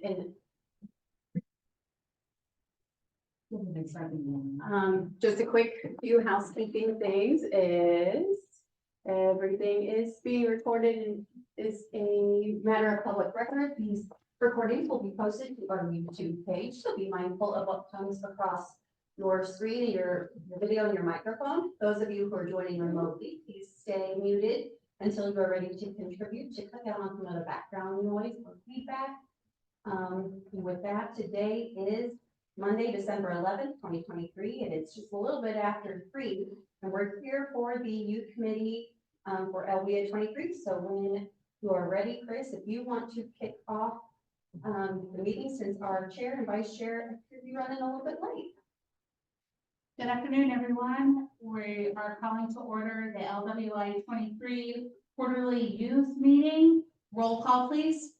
And just a quick few housekeeping things is everything is being recorded and is a matter of public record. These recordings will be posted to our YouTube page, so be mindful of what comes across your screen, your video and your microphone. Those of you who are joining remotely, please stay muted until you are ready to contribute, to cut down on some of the background noise or feedback. With that, today is Monday, December 11th, 2023, and it's just a little bit after 3, and we're here for the Youth Committee for LWIA 23. So when you are ready, Chris, if you want to kick off the meeting, since our chair and vice chair appear to be running a little bit late. Good afternoon, everyone. We are calling to order the LWIA 23 quarterly youth meeting. Roll call, please.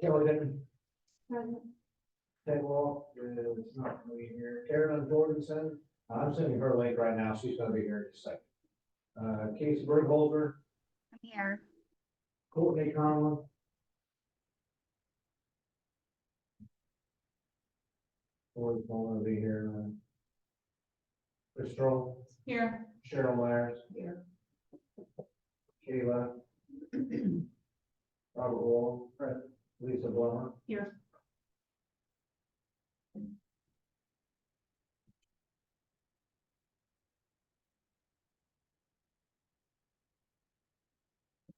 Kelly Denton. Ted Walk is not really here. Karen Jorgensen, I'm sending her a link right now. She's gonna be here in a second. Casey Bergholzer, I'm here. Courtney Conlon. Corey's gonna be here. Chris Stroll, Here. Cheryl Myers, Here. Kayla. Robert Wall, Lisa Blummer. Here.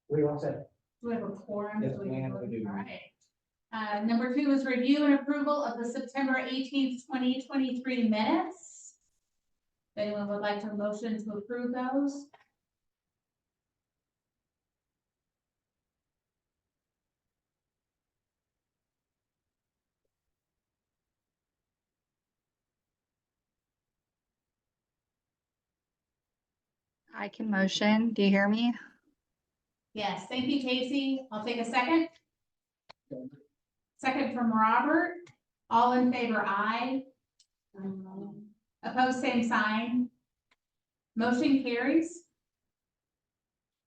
We all set. Do we have a quorum? Yes, So we can ma'am, vote? we do. All right. Number 2 is review and approval of the September 18th, 2023 minutes. If anyone would like to motion to approve those? I can motion. Do you hear me? Yes, thank you, Casey. I'll take a second. Second from Robert. All in favor, aye. Opposed, same sign. Motion carries.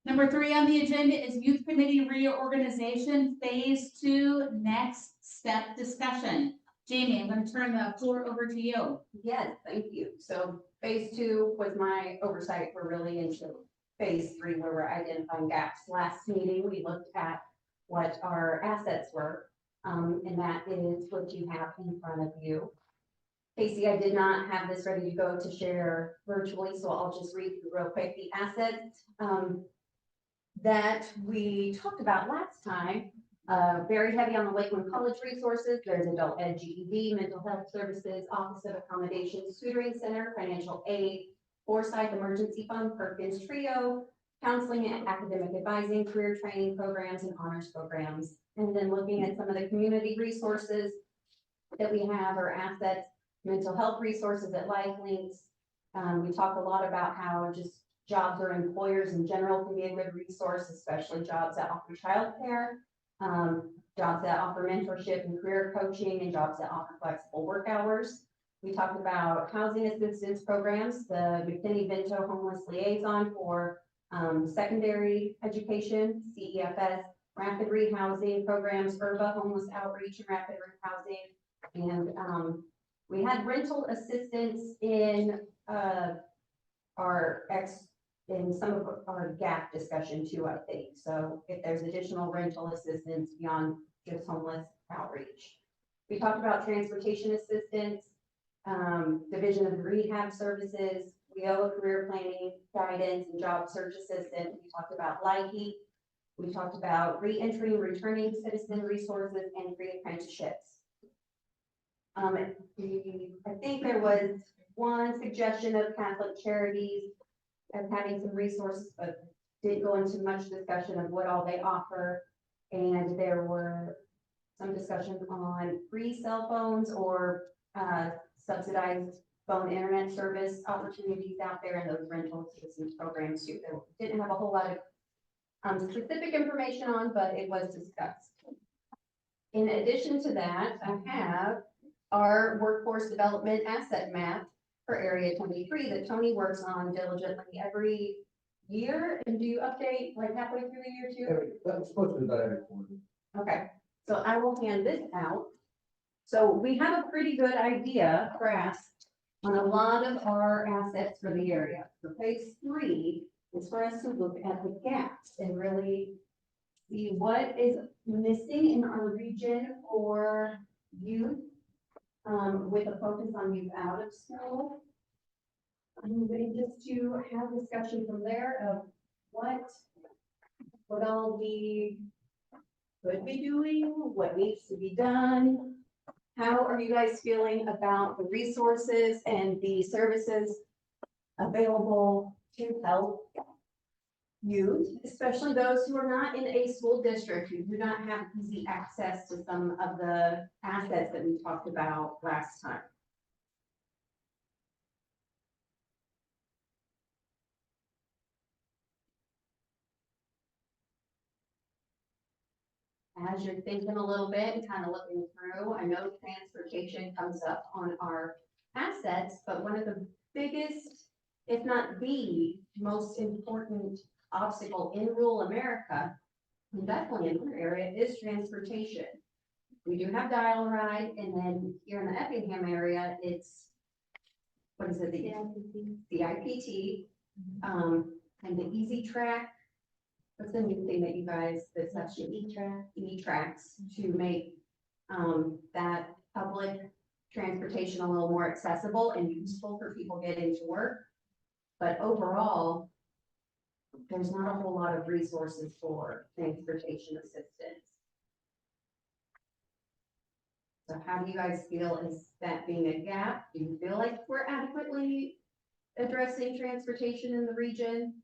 Number 3 on the agenda is Youth Committee Reorganization Phase 2 Next Step Discussion. Jamie, I'm going to turn the floor over to you. Yes, thank you. So phase 2 was my oversight. We're really into phase 3 where we're identifying gaps. Last meeting, we looked at what our assets were, and that is what you have in front of you. Casey, I did not have this ready to go to share virtually, so I'll just read through real quick the assets that we talked about last time. Very heavy on the Lakeland College resources. There's adult ed, GED, mental health services, office of accommodations, tutoring center, financial aid, Forsyth Emergency Fund, Perkins Trio, counseling and academic advising, career training programs, and honors programs. And then looking at some of the community resources that we have, or assets, mental health resources at LifeLinks. We talked a lot about how just jobs or employers in general can be a good resource, especially jobs that offer childcare. Jobs that offer mentorship and career coaching, and jobs that offer flexible work hours. We talked about housing assistance programs, the McKinney-Vento Homeless Liaison for secondary education, CEFS, rapid rehousing programs, URBA Homeless Outreach and Rapid Rehousing. And we had rental assistance in in some of our gap discussion too, I think. So if there's additional rental assistance beyond just homeless outreach. We talked about transportation assistance, division of rehab services, WIA career planning, guidance, and job search assistance. We talked about LIHEAP. We talked about re-entry and returning citizen resources and free apprenticeships. I think there was one suggestion of Catholic Charities as having some resources, but didn't go into much discussion of what all they offer. And there were some discussions on free cell phones or subsidized phone internet service opportunities out there, and those rental assistance programs too. They didn't have a whole lot of specific information on, but it was discussed. In addition to that, I have our workforce development asset map for Area 23 that Tony works on diligently every year. And do you update like halfway through the year too? That's supposed to be about every quarter. Okay, so I will hand this out. So we have a pretty good idea, grasp, on a lot of our assets for the area. So phase 3 is for us to look at the gaps and really see what is missing in our region for youth, with a focus on youth out of school. And just to have discussion from there of what all we could be doing, what needs to be done. How are you guys feeling about the resources and the services available to help youth, especially those who are not in a school district, who do not have easy access to some of the assets that we talked about last time? As you're thinking a little bit and kind of looking through, I know transportation comes up on our assets, but one of the biggest, if not the most important obstacle in rural America, and definitely in our area, is transportation. We do have dial ride, and then here in the Effingham area, it's, what is it, the IPT, and the Easy Track. What's the new thing that you guys, that's actually E-Tracks to make that public transportation a little more accessible and useful for people getting to work. But overall, there's not a whole lot of resources for transportation assistance. So how do you guys feel? Is that being a gap? Do you feel like we're adequately addressing transportation in the region?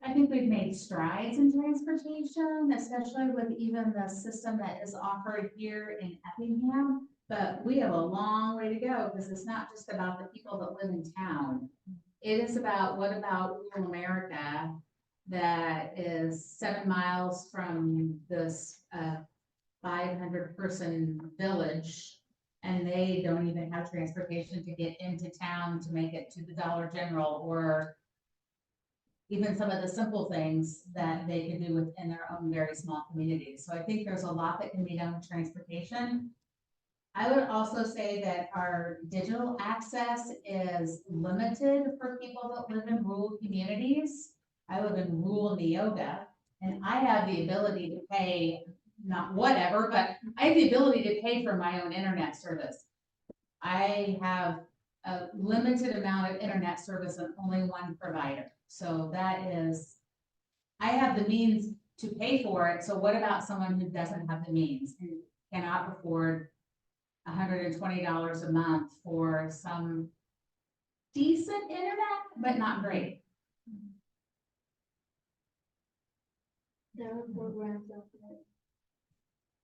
I think we've made strides in transportation, especially with even the system that is offered here in Effingham. But we have a long way to go because it's not just about the people that live in town. It is about, what about rural America that is 7 miles from this 500-person village, and they don't even have transportation to get into town to make it to the Dollar General, or even some of the simple things that they can do within their own very small communities. So I think there's a lot that can be done with transportation. I would also say that our digital access is limited for people that live in rural communities. I live in rural Neoga, and I have the ability to pay, not whatever, but I have the ability to pay for my own internet service. I have a limited amount of internet service and only one provider. So that is, I have the means to pay for it. So what about someone who doesn't have the means and cannot afford $120 a month for some decent internet, but not great? There are programs out there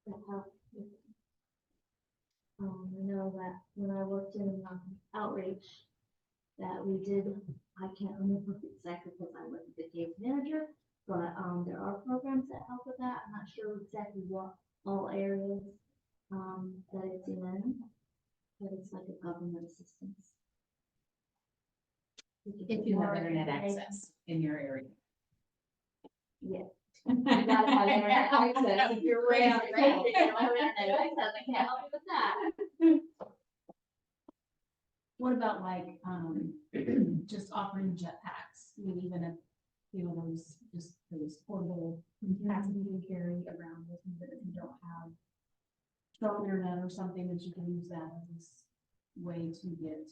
that help with it. I know that when I worked in outreach, that we did, I can't remember exactly because I wasn't the case manager, but there are programs that help with that. I'm not sure exactly what all areas that it's in, but it's like a government assistance. If you have internet access in your area. Yeah. You gotta have internet access. If you're way out of range, you don't have internet access, I can't help you with that. What about like, just offering jetpacks? I mean, even if, those, just those portable packs that you can carry around with you, that if you don't have cell internet or something, that you can use that as a way to get.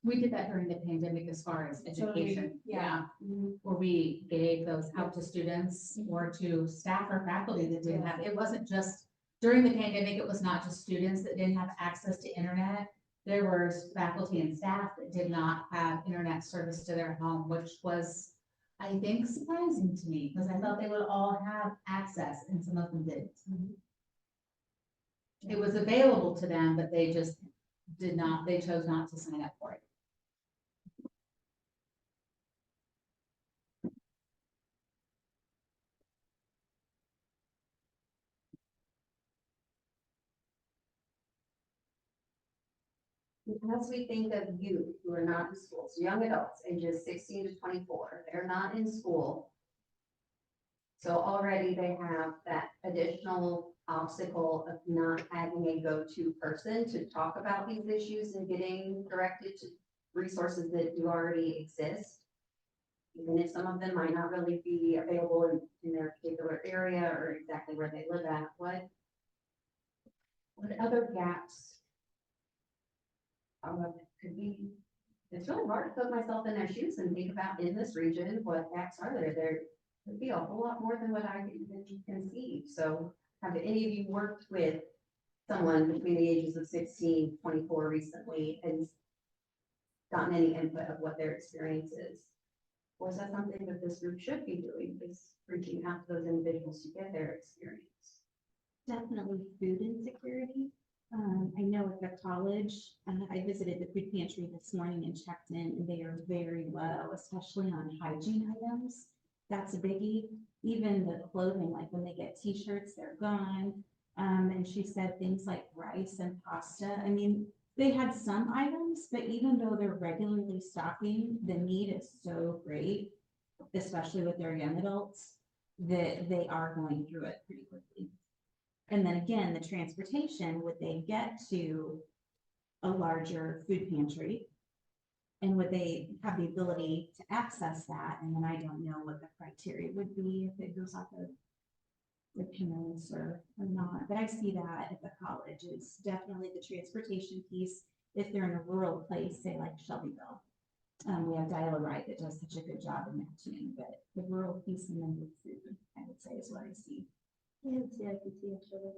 We did that during the pandemic as far as education. Yeah. Where we gave those out to students or to staff or faculty that didn't have, it wasn't just during the pandemic, it was not just students that didn't have access to internet. There were faculty and staff that did not have internet service to their home, which was, I think, surprising to me because I thought they would all have access and some of them didn't. It was available to them, but they just did not, they chose not to sign up for it. As we think of youth who are not in school, so young adults ages 16 to 24, they're not in school. So already they have that additional obstacle of not having a go-to person to talk about these issues and getting directed to resources that do already exist. Even if some of them might not really be available in their particular area or exactly where they live at, what other gaps could be? It's really hard to put myself in their shoes and think about in this region, what gaps are there? There could be a whole lot more than what I can conceive. So have any of you worked with someone between the ages of 16, 24 recently and gotten any input of what their experience is? Or is that something that this group should be doing, is reaching out to those individuals to get their experience? Definitely food insecurity. I know at the college, I visited the food pantry this morning and checked in, and they are very low, especially on hygiene items. That's a biggie. Even the clothing, like when they get t-shirts, they're gone. And she said things like rice and pasta. I mean, they had some items, but even though they're regularly stocking, the need is so great, especially with their young adults, that they are going through it pretty quickly. And then again, the transportation, would they get to a larger food pantry? And would they have the ability to access that? And then I don't know what the criteria would be if it goes off of the parents or not. But I see that at the college is definitely the transportation piece. If they're in a rural place, say like Shelbyville, we have LWIA that does such a good job in that too. But the rural piece and then the food, I would say, is what I see. Yeah, CIPT actually.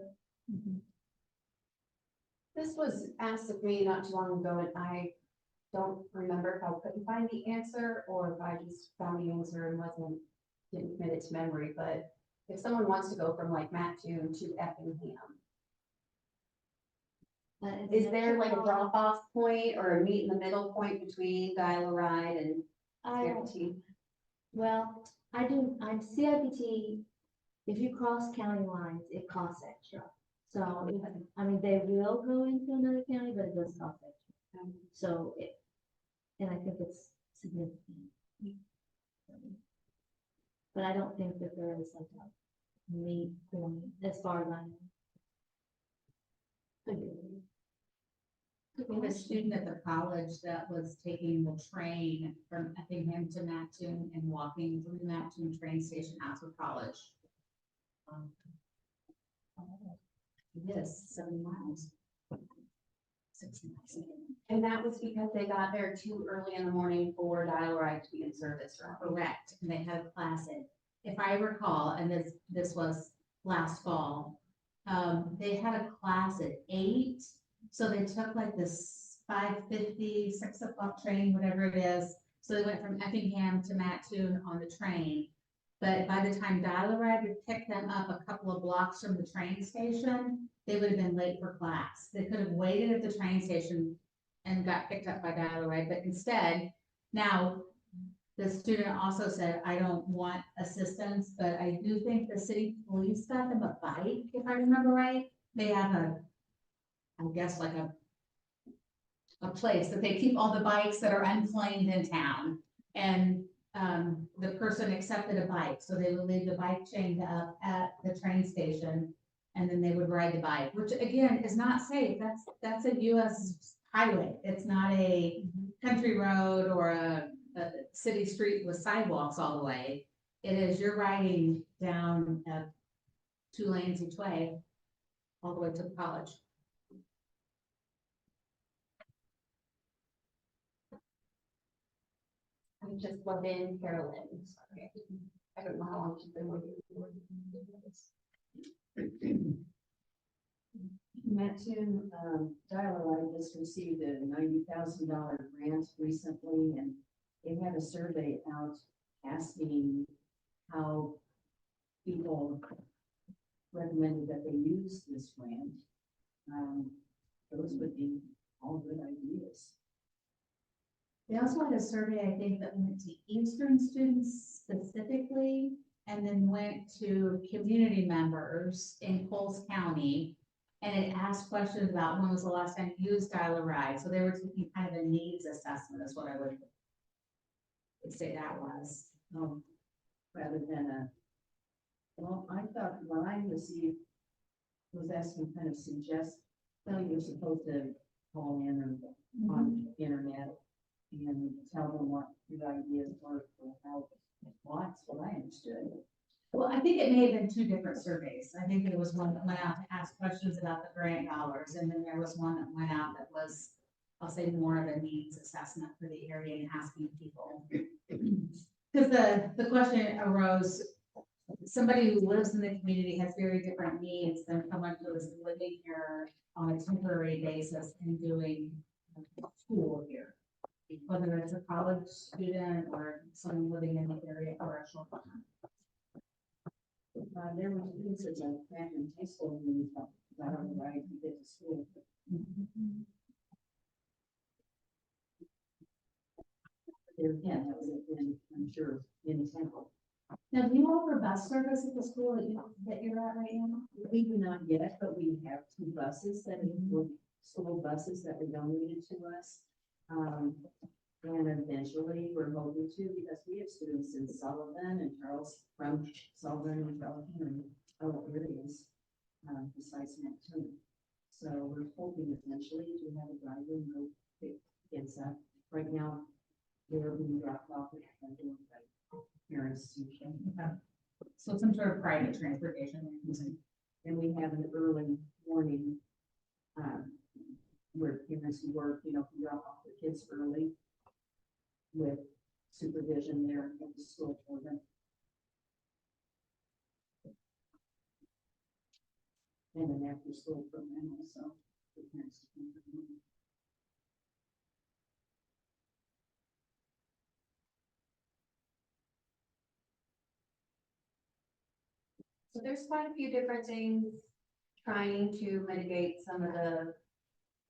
This was asked of me not too long ago, and I don't remember if I couldn't find the answer or if I just found the answer and didn't commit it to memory. But if someone wants to go from like Mattoon to Effingham, is there like a drop off point or a meet in the middle point between Dial-A-Ride and CIPT? Well, I'm CIPT, if you cross county lines, it costs extra. So, I mean, they will go into another county, but it does cost extra. So and I think it's significant. But I don't think that there is like a meet point as far as I know. We have a student at the college that was taking the train from Effingham to Mattoon and walking from the Mattoon train station out to college. Yes, 7 miles. 6 miles. And that was because they got there too early in the morning for Dial-A-Ride to be in service, right? Correct, and they had a class at, if I recall, and this was last fall, they had a class at 8, so they took like this 5:50, 6 o'clock train, whatever it is. So they went from Effingham to Mattoon on the train. But by the time Dial-A-Ride would pick them up a couple of blocks from the train station, they would have been late for class. They could have waited at the train station and got picked up by Dial-A-Ride, but instead, now, the student also said, I don't want assistance, but I do think the city police got them a bike, if I remember right. They have I guess like a place that they keep all the bikes that are unclaimed in town. And the person accepted a bike, so they would leave the bike chained up at the train station, and then they would ride the bike, which again is not safe. That's a US highway. It's not a country road or a city street with sidewalks all the way. It is, you're riding down 2 lanes each way, all the way to the college. I just love in Carolyn. Sorry. I don't know how long she's been with you. Mattoon, Dial-A-Ride just received a $90,000 grant recently, and they had a survey out asking how people recommended that they use this grant. Those would be all good ideas. They also had a survey, I think, that went to Eastern students specifically, and then went to community members in Coles County And it asked questions about when was the last time you used LWIA, so they were taking kind of a needs assessment is what I would say that was. Rather than well, I thought when I received, was asking kind of suggest, so you're supposed to call in or on the internet and tell them what your ideas were for how, well, that's what I understood. Well, I think it may have been two different surveys. I think there was one that went out to ask questions about the grant dollars, and then there was one that went out that was, I'll say, more of a needs assessment for the area and asking people. Because the question arose, somebody who lives in the community has very different needs than someone who is living here on a temporary basis and doing school here. Whether it's a college student or someone living in the area for a short time. There was instances of Franklin High School, and I don't know, right, to get to school. There again, that was in, I'm sure, in Temple. Now, do you offer bus service at the school that you're at right now? We do not yet, but we have 2 buses that were school buses that were donated to us. And eventually we're hoping to, because we have students in Sullivan and Charles, from Sullivan and Charleston and other areas, besides Neptune. So we're hoping eventually to have a driver and go pick kids up. Right now, they're being dropped off at the door by parents usually. So some sort of private transportation they're using. And we have an early morning, where parents who work, can drop off their kids early with supervision there at the school for them. And an after school program also for parents to come from home. So there's quite a few different things trying to mitigate some of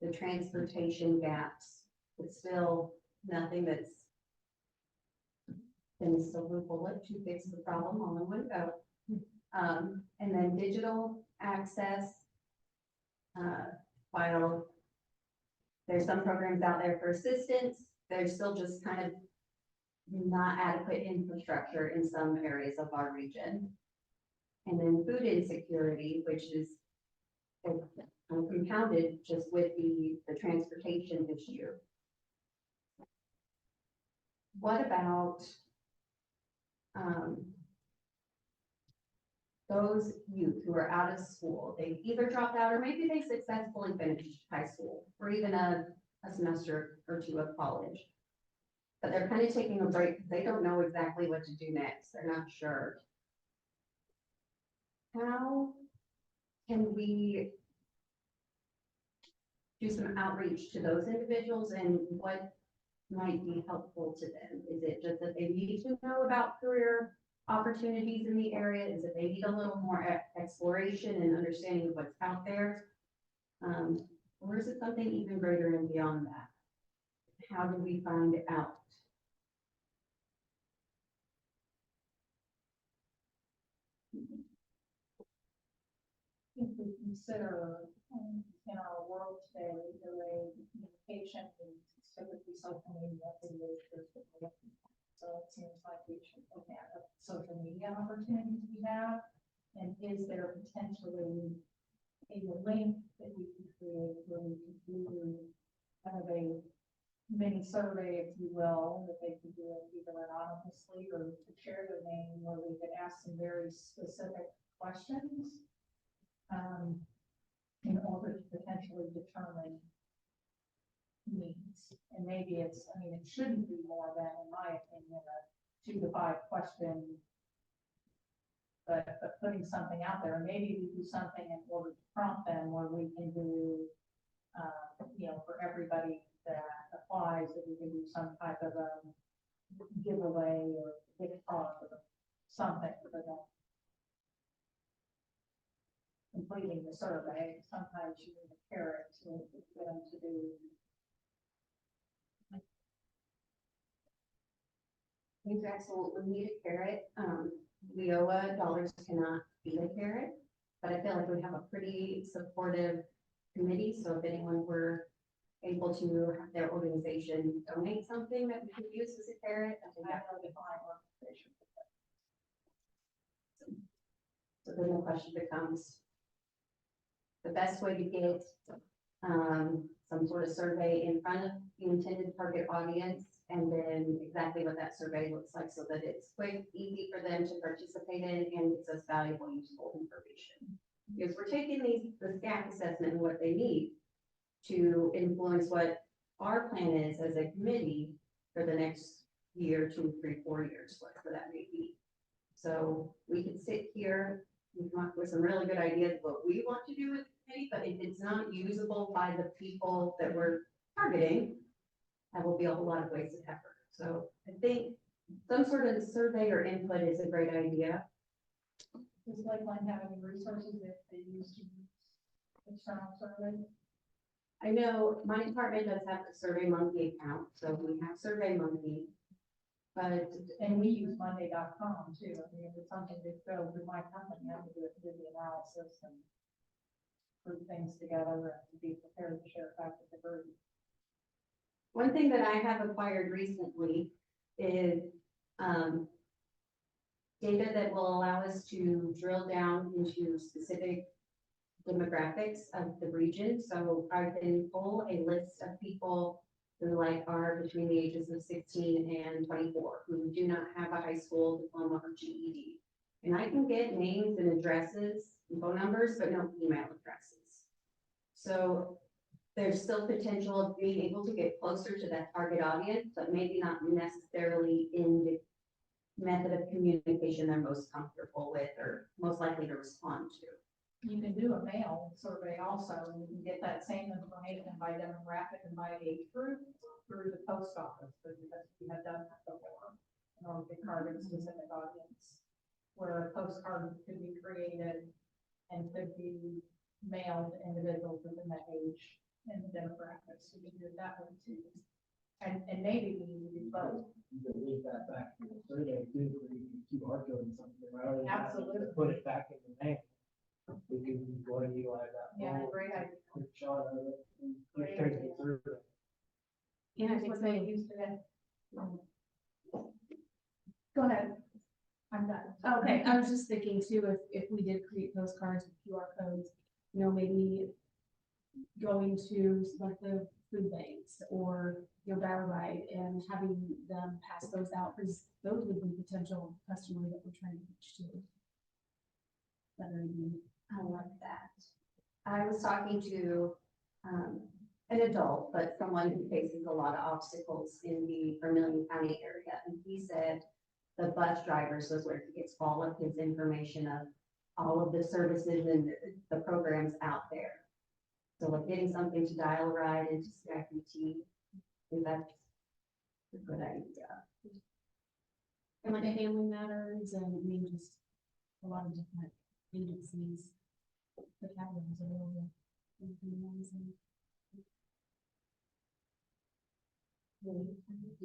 the transportation gaps, but still nothing that's been a silver bullet to fix the problem all in one go. And then digital access. While there's some programs out there for assistance, there's still just kind of not adequate infrastructure in some areas of our region. And then food insecurity, which is compounded just with the transportation issue. What about those youth who are out of school? They either dropped out or maybe they successfully finished high school or even a semester or 2 of college. But they're kind of taking a break. They don't know exactly what to do next. They're not sure. How can we do some outreach to those individuals, and what might be helpful to them? Is it just that they need to know about career opportunities in the area? Is it they need a little more exploration and understanding of what's out there? Or is it something even greater and beyond that? How do we find out? If we consider in our world today, the way communication is typically social media, so it seems like we should look at the social media opportunities we have, and is there potentially a link that we can create where we can do kind of a mini survey, if you will, that they could do it either anonymously or to share their name, where we could ask some very specific questions in order to potentially determine needs. And maybe it shouldn't be more than, in my opinion, a 2 to 5 question, but putting something out there. And maybe we do something in order to prompt them where we can do, for everybody that applies, that we can do some type of a giveaway or gift card or something for them. Completing the survey, sometimes you need a carrot to get them to do. You absolutely need a carrot. LWIA dollars cannot be a carrot. But I feel like we have a pretty supportive committee, so if anyone were able to have their organization donate something that we could use as a carrot, I think I that know the client organization. So then the question becomes, the best way to get some sort of survey in front of the intended target audience, and then exactly what that survey looks like so that it's quick, easy for them to participate in and gives us valuable, useful information. Because we're taking the gap assessment and what they need to influence what our plan is as a committee for the next year, 2, 3, 4 years, whatever that may be. So we could sit here and come up with some really good ideas of what we want to do with the committee, but if it's not usable by the people that we're targeting, that will be a whole lot of wasted effort. So I think some sort of survey or input is a great idea. Does Lakeland have any resources that they use to use external survey? I know my department does have a Survey Monkey account, so we have Survey Monkey. But And we use Monday.com too. I mean, if it's something that goes with my company, I have to do the analysis and put things together and be prepared to share it back with the group. one thing that I have acquired recently is data that will allow us to drill down into specific demographics of the region. So I can pull a list of people who are between the ages of 16 and 24, who do not have a high school diploma or GED. And I can get names and addresses and phone numbers, but no email addresses. So there's still potential of being able to get closer to that target audience, but maybe not necessarily in the method of communication they're most comfortable with or most likely to respond to. You can do a mail survey also, and you can get that same information by demographic and by age group through the post office, because we have done that before. Or we target a specific audience, where a postcard could be created and could be mailed to individuals within that age and demographics. So you can do it that way too. And maybe we need to do both. You can link that back to the survey too, where you can QR code and something, rather than having to Absolutely. put it back in the mail. We can go and utilize that. Yeah, whole great idea. Quick shot of it. And Great straight idea. through it. And I That's think what they use today. Go ahead. I'm done. Okay, I was just thinking too, if we did create postcards with QR codes, maybe going to like the food banks or Battle Ride and having them pass those out, because those would be potential customers that we're trying to reach to. That are in need. I like that. I was talking to an adult, but someone who faces a lot of obstacles in the Vermilion County area. And he said the bus drivers was where he gets all of his information of all of the services and the programs out there. So like getting something to Dial a Ride and to CIPT, I think that's a good idea. And like Family Matters and just a lot of different agencies. The categories are really amazing.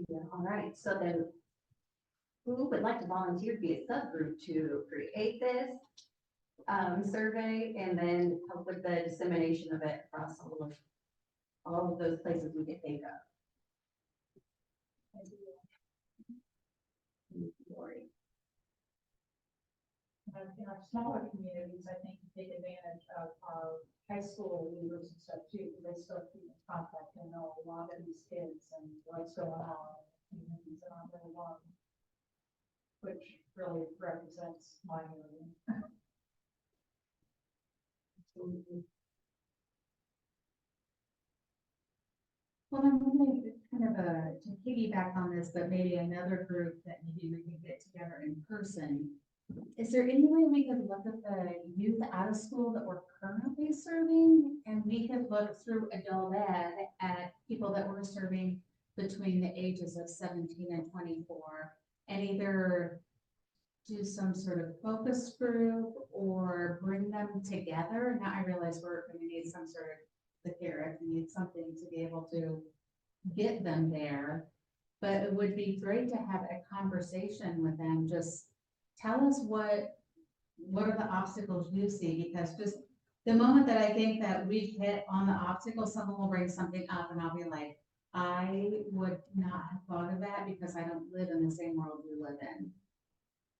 Yeah, all right, so then who would like to volunteer to be a subgroup to create this survey and then help with the dissemination of it across all of those places we can think of? Lori. In our smaller communities, I think you take advantage of our high school leaders and stuff too, because they still keep in contact and know a lot of these kids and what's going on in communities that aren't very long, which really represents my area. Well, I'm wondering, it's kind of to piggyback on this, but maybe another group that maybe we could get together in person. Is there any way we could look at the youth out of school that we're currently serving? And we could look through adult ed at people that we're serving between the ages of 17 and 24 and either do some sort of focus group or bring them together. Now I realize we're going to need some sort of the carrot, we need something to be able to get them there. But it would be great to have a conversation with them, just tell us what what are the obstacles you see? Because just the moment that I think that we've hit on the obstacle, someone will bring something up and I'll be like, I would not have thought of that because I don't live in the same world you live in.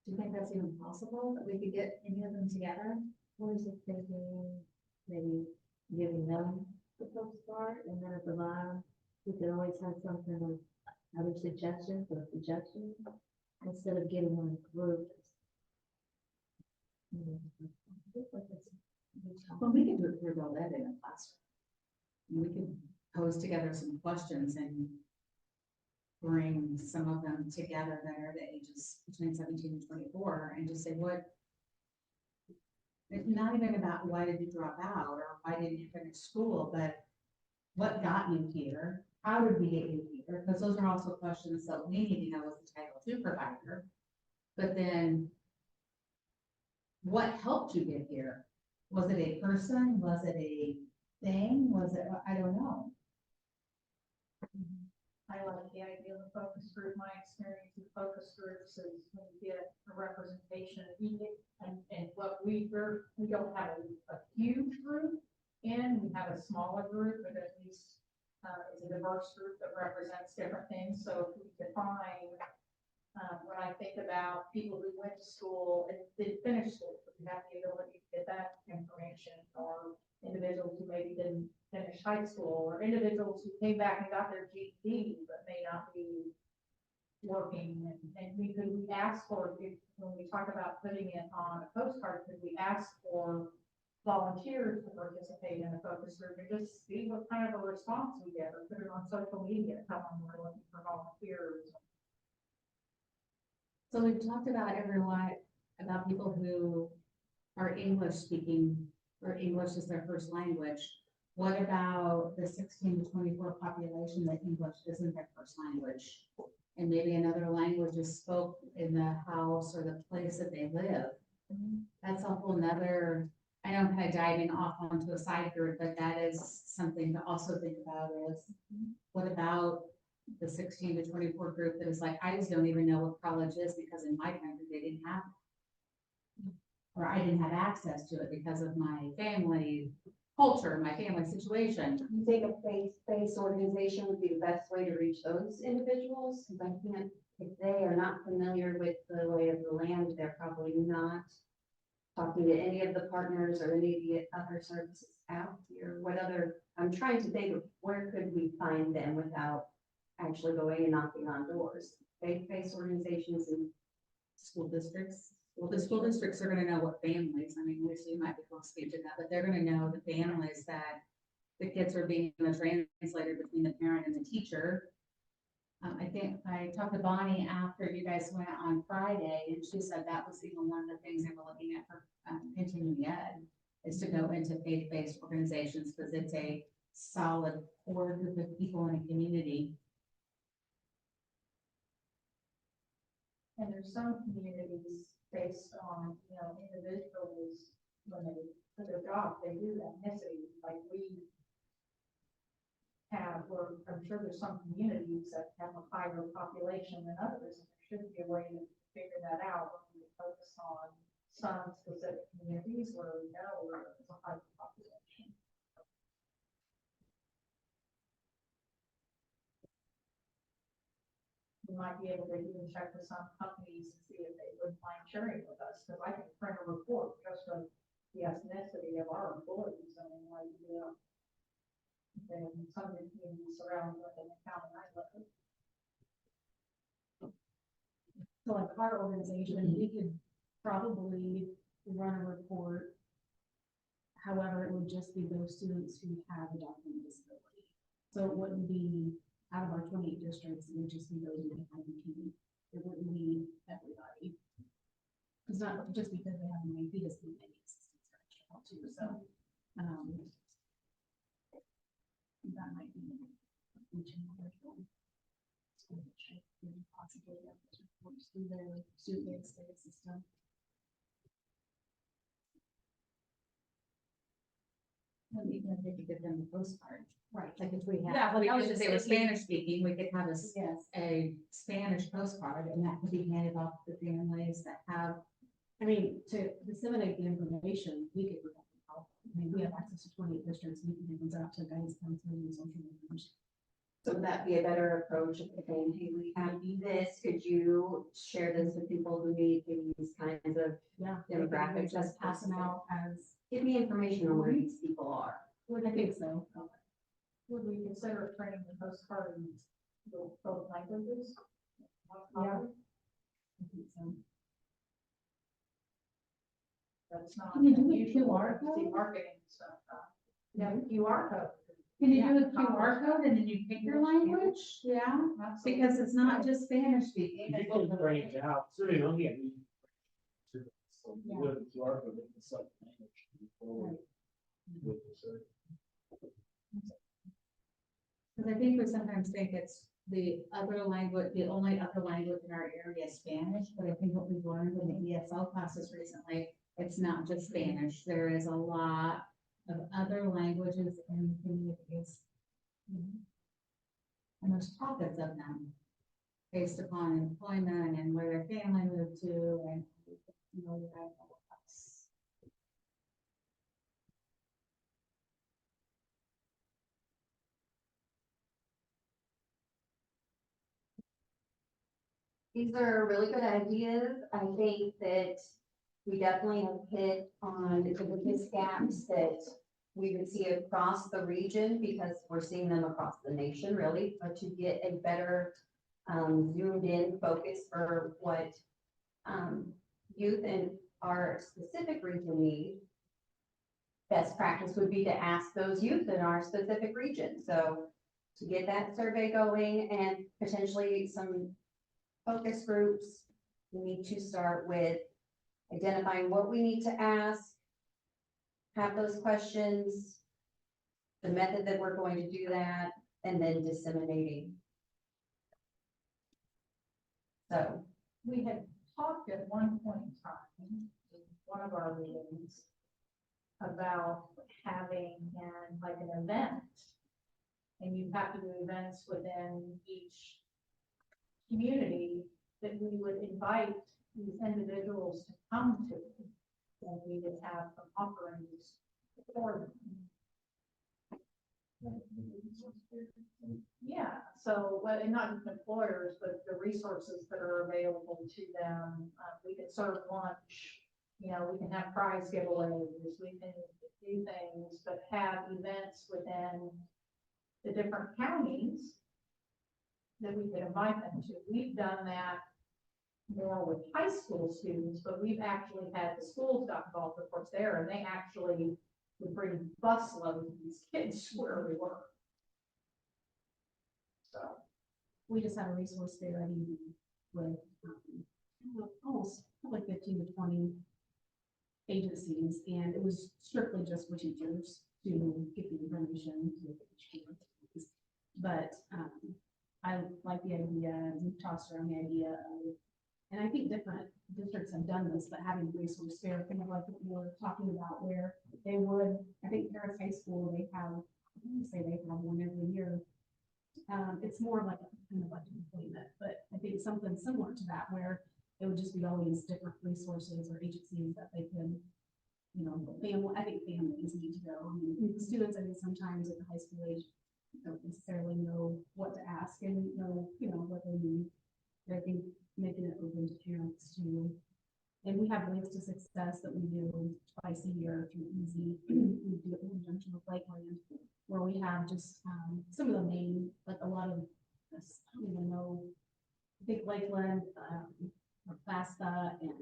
Do you think that's even possible, that we could get any of them together? What is it thinking, maybe giving them the postcard, and then at the bottom, we could always have something with other suggestions or suggestions, instead of getting them grouped. Well, we can do it through all that in a classroom. We can pose together some questions and bring some of them together that are the ages between 17 and 24 and just say what, it's not even about why did you drop out or why didn't you finish school, but what got you here? How did we get you here? Because those are also questions that we need to know as the Title II provider. But then what helped you get here? Was it a person? Was it a thing? Was it, I don't know. I like the idea of a focus group. My experience with focus groups is when you get a representation of each, and what we don't have a huge group in, we have a smaller group, but at least it's a diverse group that represents different things. So if we define, when I think about people who went to school and didn't finish school, we have the ability to get that information, or individuals who maybe didn't finish high school, or individuals who came back and got their GED, but may not be working. And we ask for, when we talk about putting it on a postcard, could we ask for volunteers to participate in a focus group and just see what kind of a response we get, or put it on social media, tell them we're looking for volunteers. So we've talked about everyone, about people who are English speaking, or English is their first language. What about the 16 to 24 population that English isn't their first language? And maybe another language is spoke in the house or the place that they live. That's a whole nother, I know I'm kind of diving off onto a side group, but that is something to also think about is, what about the 16 to 24 group that is like, I just don't even know what college is because in my country they didn't have it. Or I didn't have access to it because of my family culture, my family situation. You think a faith-based organization would be the best way to reach those individuals? Because I can't, if they are not familiar with the lay of the land, they're probably not talking to any of the partners or any of the other services out here. What other, I'm trying to think of where could we find them without actually going and knocking on doors. Faith-based organizations and School districts. Well, the school districts are gonna know what families, I mean, Lucy might be close to speak to that, but they're gonna know the families that the kids are being the translator between the parent and the teacher. I think I talked to Bonnie after you guys went on Friday, and she said that was even one of the things they were looking at for continuing ed, is to go into faith-based organizations, because it's a solid core group of people in a community. And there's some communities based on, individuals, when they, for their job, they do ethnicity, like we have, or I'm sure there's some communities that have a higher population than others, and there should be a way to figure that out when we focus on some specific communities where we know there's a higher population. We might be able to even check with some companies and see if they would mind sharing with us, because I can print a report just of the ethnicity of our employees, and then like, and some of the communities surrounding the county I live in. So like our organization, we could probably run a report. However, it would just be those students who have a documented disability. So it wouldn't be out of our 28 districts, it would just be those who have IEP. It wouldn't be everybody. It's not just because they have an IEP, doesn't mean they need assistance or extra help too, so. That might be reaching out to school district, maybe possibly have those reports through their student-based data system. And even if they could give them a postcard. Right. Like if we have, Yeah, like I was if just they were thinking- Spanish speaking, we could have Yes. a Spanish postcard, and that could be handed off to families that have I mean, to disseminate the information, we could. I mean, we have access to 28 districts, we can give those out to guys, counselors, and social workers. So would that be a better approach of saying, hey, we have this, could you share this with people who need these kinds of Yeah. demographics? Just pass them out as, Give me information on where these people are. I think so. Would we consider training the postcard in both languages? Yeah. I think so. That's not. Can you do a unusual QR to see code? marketing stuff. Yeah, QR code. Can you do a QR code and then you pick your language? Yeah, because it's not just Spanish speaking. You can bring it out, so they don't get. So you would have QR code, it's like language before. with the search. Because I think we sometimes think it's the other language, the only other language in our area is Spanish, but I think what we've learned in the ESL classes recently, it's not just Spanish. There is a lot of other languages in communities. And there's pockets of them based upon employment and where their family moved to and, you know, These are really good ideas. I think that we definitely have hit on the biggest gaps that we would see across the region because we're seeing them across the nation really, but to get a better zoomed in focus for what youth in our specific region need. Best practice would be to ask those youth in our specific region. So to get that survey going and potentially some focus groups, we need to start with identifying what we need to ask, have those questions, the method that we're going to do that, and then disseminating. So We had talked at one point in time, in one of our meetings, about having like an event. And you have to do events within each community that we would invite these individuals to come to. And we would have some offerings for them. Yeah, so, well, and not just employers, but the resources that are available to them. We can serve lunch, you know, we can have prize giveaways, we can do things, but have events within the different counties that we could invite them to. We've done that more with high school students, but we've actually had the schools got involved, of course, there, and they actually would bring bus loads of these kids where we were. So We just had a resource fair with almost probably 15 to 20 agencies, and it was strictly just for teachers to get the information to the kids. But I like the idea, we tossed around the idea of, and I think different districts have done this, but having a resource fair, kind of like what we were talking about, where they would, I think Paris High School, they have, I want to say they have one every year. It's more like a kind of like an employment, but I think something similar to that, where it would just be all these different resources or agencies that they can, you know, family, I think families need to go. I mean, students, I think sometimes at the high school age, don't necessarily know what to ask and know, you know, what they need. But I think making it open to parents too. And we have Links to Success that we do twice a year through Easy. We do it in conjunction with Lakeland, where we have just some of the main, like a lot of this, I don't even know, I think Lakeland, FAFSA and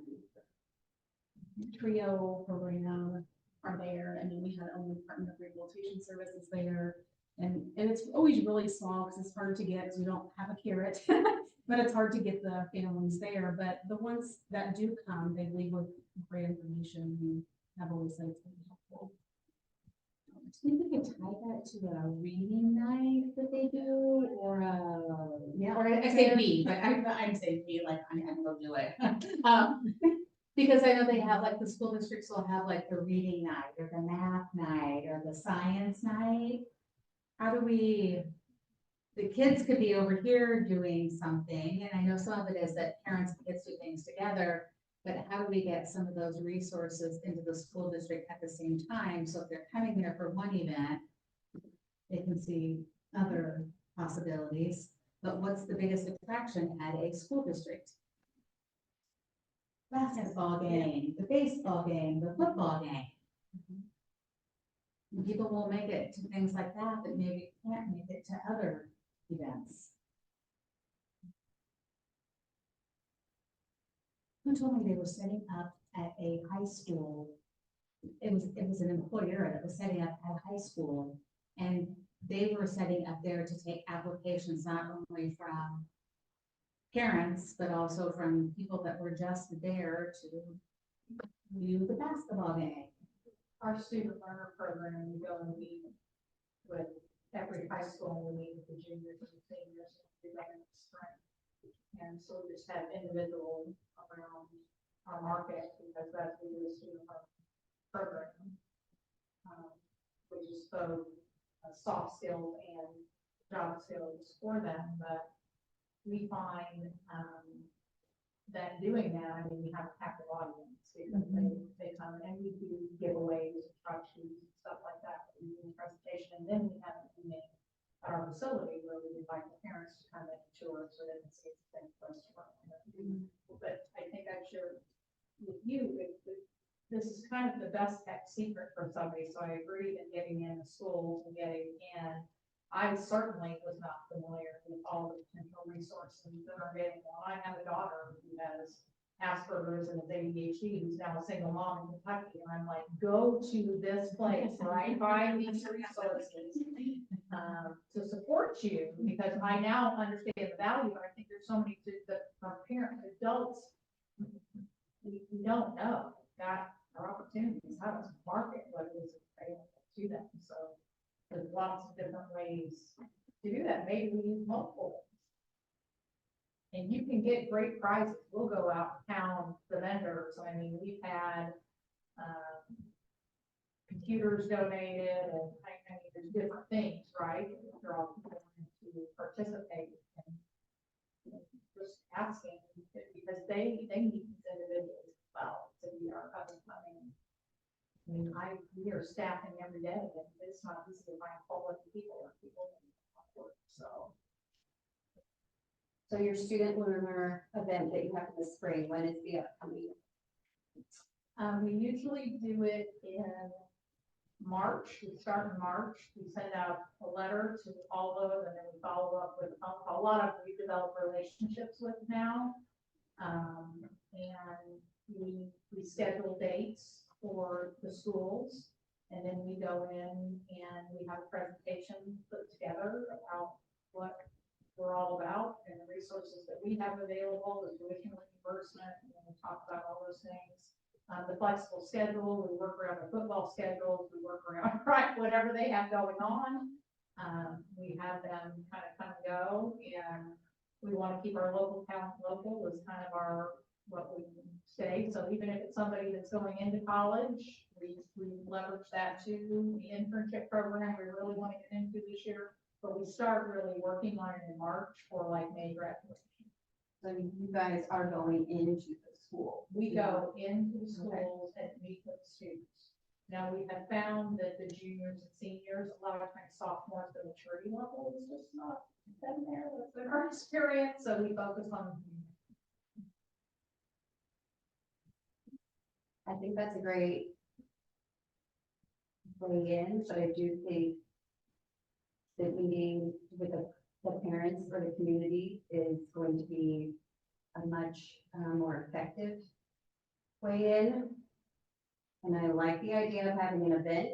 Trio program are there. And then we had only Department of Rehabilitation Services there. And it's always really small because it's hard to get, because we don't have a carrot, but it's hard to get the families there. But the ones that do come, they leave with great information. We have always said it's really helpful. do you think we could tie that to a reading night that they do, or Yeah. or I say we, but I'm saying we, like, I'm gonna do it. Because I know they have, like, the school districts will have like the reading night, or the math night, or the science night. How do we, the kids could be over here doing something, and I know some of it is that parents and kids do things together, But how do we get some of those resources into the school district at the same time? So if they're coming there for one event, they can see other possibilities. But what's the biggest attraction at a school district? Basketball game, the baseball game, the football game. And people will make it to things like that, but maybe can't make it to other events. Who told me they were setting up at a high school? It was an employer that was setting up at a high school, and they were setting up there to take applications not only from parents, but also from people that were just there to view the basketball game. Our student learner program, we go and meet with every high school, and we meet with the juniors and the seniors, and we do that in the spring. And so we just have individual around our market, because that's what we do, student learner program. Which is both soft skills and job skills for them, but we find, that doing that, I mean, we have a captive audience, because they come and we do giveaways, truck shoes, and stuff like that, we do a presentation, and then we have an evening at our facility where we invite the parents to come in and tour, so they can see it's the same place to run. But I think I've shared with you, this is kind of the best kept secret for somebody, so I agree that getting in the schools and getting in, I certainly was not familiar with all the potential resources that are available. I have a daughter who has Asperger's and is ADHD, who's now a single mom in Kentucky, and I'm like, go to this place, right? Find these resources to support you, because I now understand the value, but I think there's so many that from parents, adults, we don't know that our opportunities, how to market what is available to them. So there's lots of different ways to do that. Maybe we use multiple. And you can get great prizes. We'll go out and pound the vendors. I mean, we've had computers donated, and I mean, there's different things, right? They're all going to participate and just asking, because they need these individuals as well to be our up and coming. I mean, we are staffing every day, and it's not easy to find quality people or people that work, so. So your student learner event that you have in the spring, when is the upcoming? We usually do it in March. We start in March. We send out a letter to all of them, and then we follow up with a lot of we develop relationships with now. And we schedule dates for the schools, and then we go in and we have a presentation put together about what we're all about and the resources that we have available, the tuition reimbursement, and we talk about all those things. The flexible schedule, we work around the football schedules, we work around whatever they have going on. We have them kind of come and go, and we want to keep our local talent local is kind of what we say. So even if it's somebody that's going into college, we leverage that too. The internship program we really want to get into this year, but we start really working on it in March for like May graduation. So you guys are going into the school. We go into the schools and meet with students. Now, we have found that the juniors and seniors, a lot of times sophomores, the maturity level is just not been there. That's been our experience, so we focus on. I think that's a great way in, but I do think the meeting with the parents or the community is going to be a much more effective way in. And I like the idea of having an event,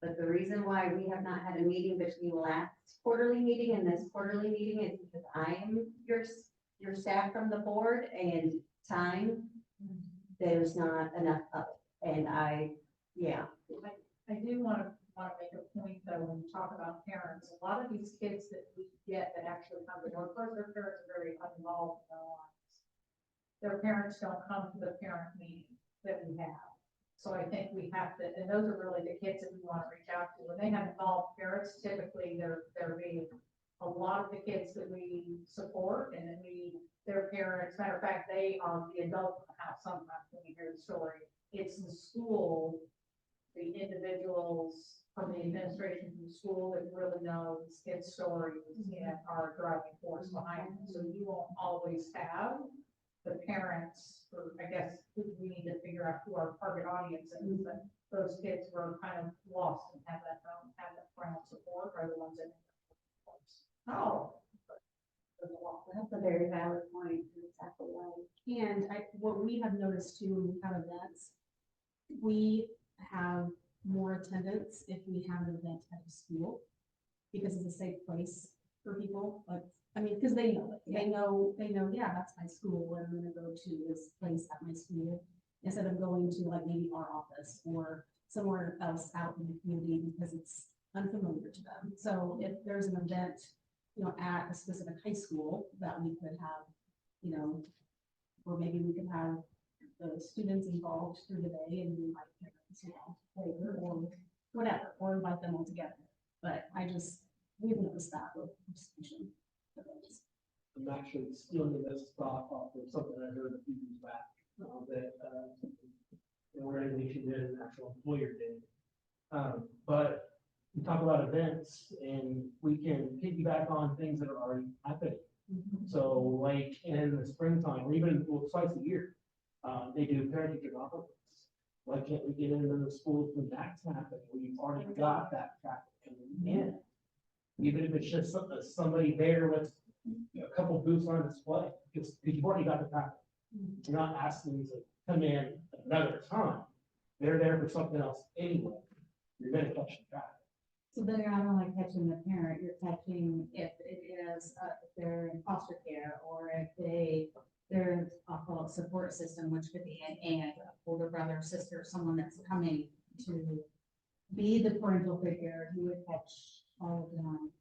but the reason why we have not had a meeting between last quarterly meeting and this quarterly meeting is because I am your staff from the board, and time, there's not enough of it. And I do want to make a point though, when you talk about parents, a lot of these kids that we get that actually come to work for us, their parents are very involved in their lives. Their parents don't come to the parent meeting that we have. So I think we have to, and those are really the kids that we want to reach out to. When they have involved parents, typically they're being a lot of the kids that we support, and then their parents, matter of fact, they are the adult in the house. sometimes when you hear the story. It's the school, the individuals from the administration from the school that really know these kids' stories and are driving force behind them. So you won't always have the parents, or I guess we need to figure out who our target audience is, but those kids who are kind of lost and have that parental support are the ones that. Oh. That's a very valid point, exactly right. And what we have noticed too, when we have events, we have more attendance if we have an event at a school, because it's a safe place for people, but, I mean, because they know it, they know, yeah, that's my school, and I'm gonna go to this place at my school, instead of going to like maybe our office or somewhere else out in the community, because it's unfamiliar to them. So if there's an event, you know, at a specific high school that we could have, you know, or maybe we could have the students involved through the day and we invite parents, you know, later or whatever, or invite them all together. But we've noticed that with participation events. I'm actually stealing this thought off of something I heard a few years back, that, an organization did, an actual employer did. But we talk about events and we can piggyback on things that are already happening. So like in the springtime, or even twice a year, they do parent teacher conference. Why can't we get into the schools when that's happening? We've already got that traffic coming in. Even if it's just somebody there with a couple booths on display, because you've already got the traffic. You're not asking them to come in another time. They're there for something else anyway. You're gonna catch the traffic. So then you're not only catching the parent, you're catching if it is, if they're in foster care, or if they're, I'll call it support system, which could be an aunt, older brother, sister, someone that's coming to be the parental figure, who would catch all of them.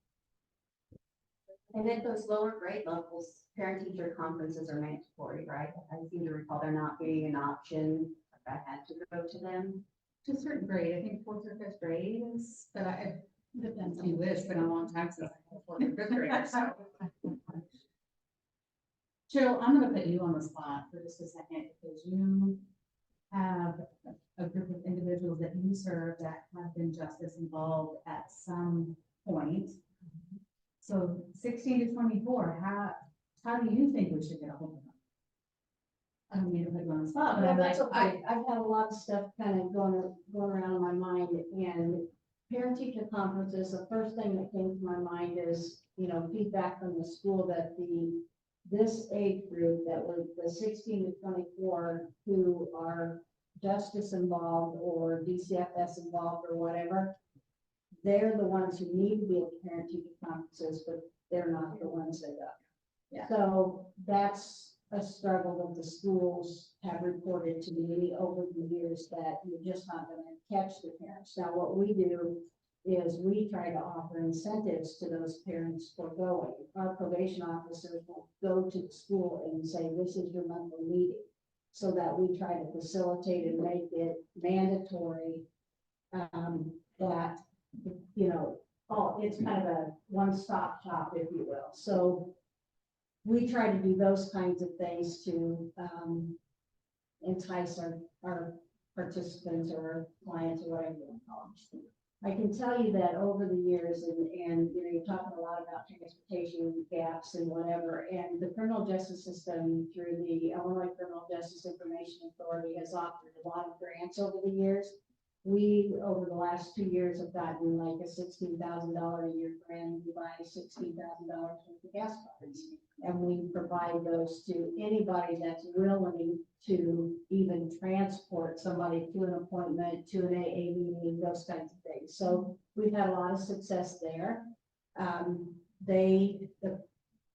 And at those lower grade levels, parent-teacher conferences are mandatory, right? I seem to recall there not being an option, if I had to go to them. To a certain grade, I think fourth or fifth grade is, but it depends if you wish, but a long time since I was fourth or fifth grade, so. Jill, I'm gonna put you on the spot for just a second, because you have a group of individuals that you serve that have been justice involved at some point. So 16 to 24, how do you think we should get a hold of them? I don't mean to put you on the spot, but No, I'm like, that's okay. I've had a lot of stuff kind of going around in my mind, and parent-teacher conferences, the first thing that came to my mind is, you know, feedback from the school that this age group that was the 16 to 24 who are justice involved or DCFS involved or whatever, they're the ones who need to be at parent-teacher conferences, but they're not the ones that go. Yeah. So that's a struggle that the schools have reported to me over the years, that you're just not going to catch the parents. Now, what we do is we try to offer incentives to those parents for going. Our probation officers will go to the school and say, this is your monthly meeting, so that we try to facilitate and make it mandatory, that, you know, it's kind of a one-stop shop, if you will. So we try to do those kinds of things to entice our participants or clients or whatever you want to call them. I can tell you that over the years, and you know, you're talking a lot about transportation gaps and whatever, and the criminal justice system through the Illinois Criminal Justice Information Authority has offered a lot of grants over the years. We, over the last 2 years, have gotten like a $16,000 a year grant to buy $16,000 worth of gas cards. And we provide those to anybody that's willing to even transport somebody to an appointment, to an AA meeting, those kinds of things. So we've had a lot of success there.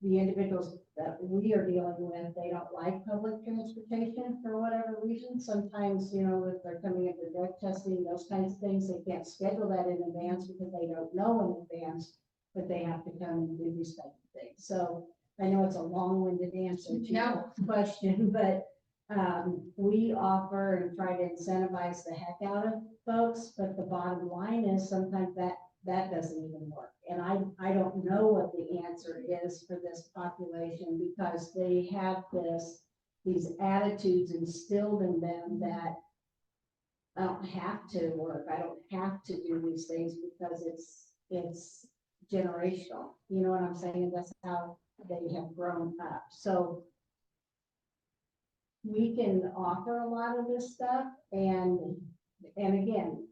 The individuals that we are dealing with, they don't like public transportation for whatever reason. Sometimes, you know, if they're coming in for drug testing, those kinds of things, they can't schedule that in advance because they don't know in advance, but they have to come and do these types of things. So I know it's a long-winded answer to your question, but we offer and try to incentivize the heck out of folks, but the bottom line is sometimes that doesn't even work. And I don't know what the answer is for this population, because they have this these attitudes instilled in them that I don't have to work, I don't have to do these things because it's generational. You know what I'm saying? That's how they have grown up. So we can offer a lot of this stuff and again,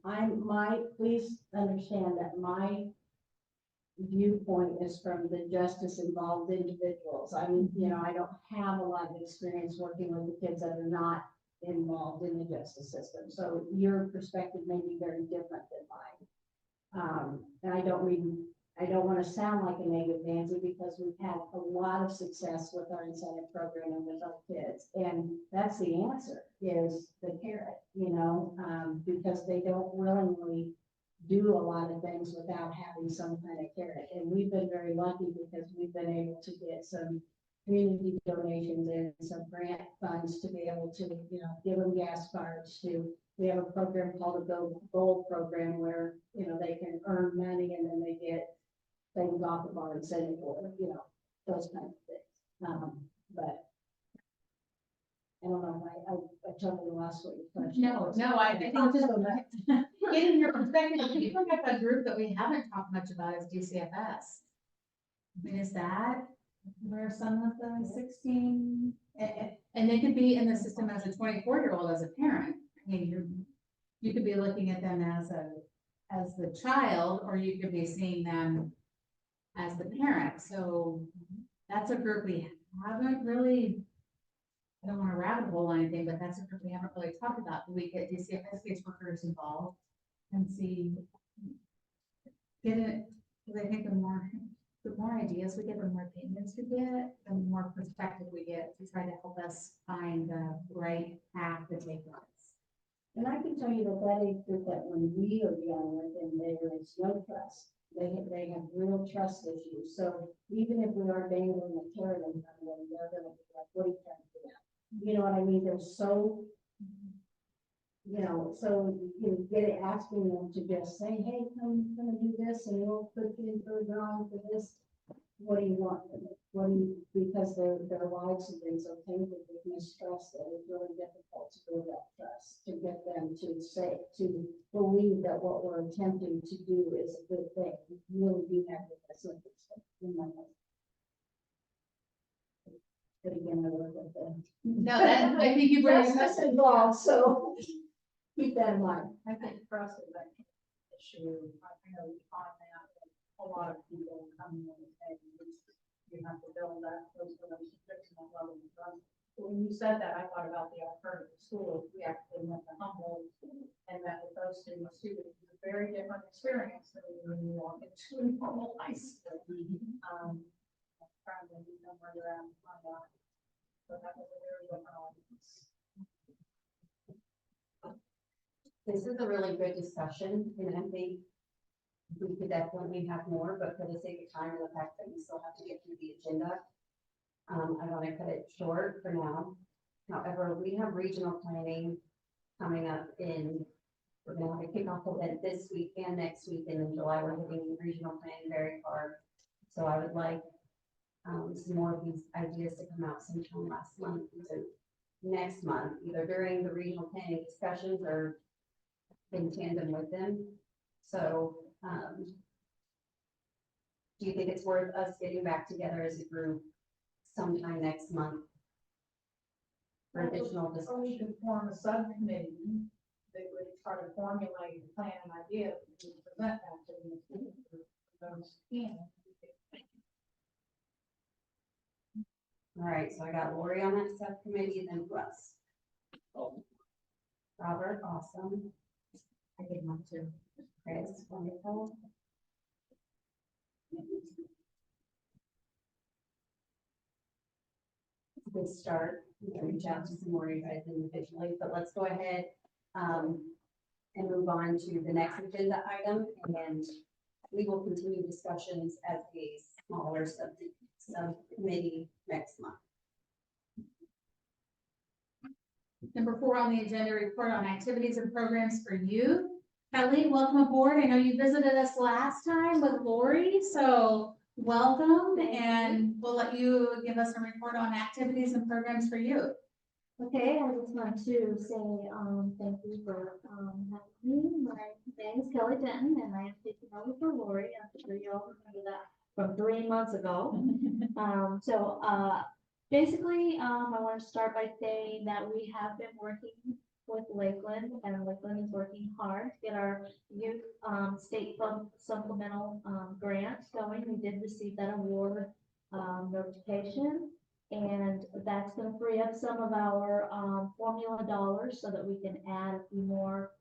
please understand that my viewpoint is from the justice involved individuals. I mean, you know, I don't have a lot of experience working with the kids that are not involved in the justice system. So your perspective may be very different than mine. And I don't want to sound like a negative Nancy because we've had a lot of success with our incentive program and with our kids. And that's the answer is the carrot, you know, because they don't willingly do a lot of things without having some kind of carrot. And we've been very lucky because we've been able to get some community donations and some grant funds to be able to, you know, give them gas cards to. We have a program called the Gold program where, you know, they can earn money and then they get things off of our incentive or, you know, those kind of things. But I don't know, I totally lost what your question was. No, I think just getting your perspective, you bring up a group that we haven't talked much about is DCFS. I mean, is that where some of the 16, and they could be in the system as a 24-year-old as a parent. I mean, you could be looking at them as the child, or you could be seeing them as the parent. So that's a group we haven't really, I don't want to rabbit hole anything, but that's a group we haven't really talked about. Do we get DCFS caseworkers involved and see, get it, because I think the more ideas we get, the more opinions we get, the more perspective we get to try to help us find the right path to take us. And I can tell you that age group that when we are dealing with them, there is no trust. They have real trust issues. So even if we are dangling a carrot in front of them, they're gonna be like, what are you trying to do now? You know what I mean? They're so, you know, so you get it asking them to just say, hey, come and do this and we'll put you in for a drawing for this. What do you want? What do you, because their lives have been so tainted with mistrust that it's really difficult to build that trust, to get them to say, to believe that what we're attempting to do is a good thing. We really do have the best interest in my life. But again, I work with them. No, that, I think you bring That's involved, so keep that in mind. I think for us, that issue, I know we find that a lot of people coming in and saying, you have to build that, those relationships and that level of trust. When you said that, I thought about the alternative schools. We actually went to Humboldt and met with those students too. It was a very different experience than when you walk into a normal high school. Trying to meet them where they're at and find out. So that was a very different audience. This is a really good discussion, and I think we could definitely have more, but for the sake of time and the fact that we still have to get through the agenda, I want to cut it short for now. However, we have regional planning coming up we're going to have a kickoff event this week and next week, and in July, we're hitting regional planning very hard. So I would like some more of these ideas to come out sometime next month, either during the regional planning discussions or in tandem with them. So do you think it's worth us getting back together as a group sometime next month for additional Or we discussion? can form a subcommittee that would try to formulate a plan and idea to present that to the school for those can. All right, so I got Lori on that subcommittee, and then Russ. Robert, awesome. I did want to. Chris, wonderful. It's a good start. We can reach out to some more of you guys individually, but let's go ahead and move on to the next agenda item, and we will continue discussions as a smaller subcommittee next month. Number 4 on the agenda, report on activities and programs for youth. Kelly, welcome aboard. I know you visited us last time with Lori, so welcome, and we'll let you give us a report on activities and programs for youth. Okay, I just want to say, thank you for, having me. My name is Kelly Denton and I am taking over for Lori. I'm sure you all remember that from 3 months ago. Basically, I want to start by saying that we have been working with Lakeland and Lakeland is working hard to get our youth, state fund supplemental, grant going. We did receive that award, notification. And that's gonna free up some of our, formula dollars so that we can add a few more,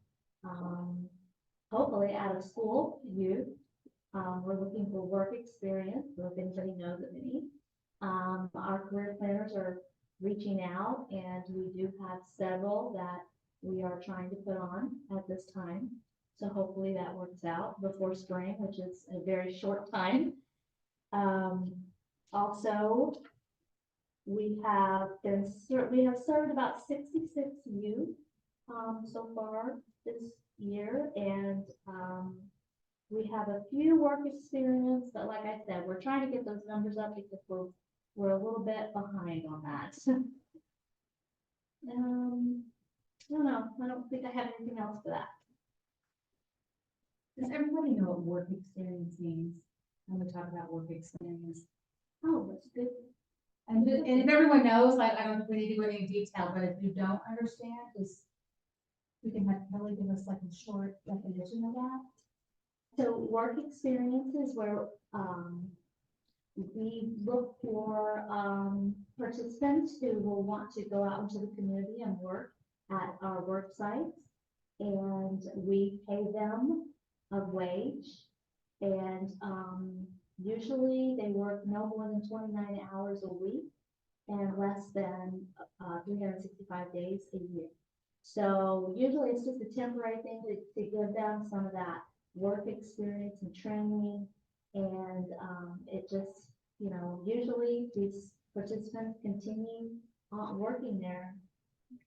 hopefully out of school youth. We're looking for work experience, so if anybody knows of any. Our career planners are reaching out and we do have several that we are trying to put on at this time. So hopefully that works out before spring, which is a very short time. Also, we have served about 66 youth, so far this year, and, we have a few work experience, but like I said, we're trying to get those numbers up because we're a little bit behind on that. I don't know, I don't think I have anything else for that. Does everybody know what work experience means? When we talk about work experience. Oh, that's good. And if everyone knows, I don't know if we need to go into detail, but if you don't understand, just we can have Kelly give us like a short definition of that. So work experience is where, we look for, participants who will want to go out into the community and work at our work sites. And we pay them a wage. And, usually they work no more than 29 hours a week and less than, 365 days a year. So usually it's just a temporary thing to give them some of that work experience and training. And, it just, usually these participants continue working there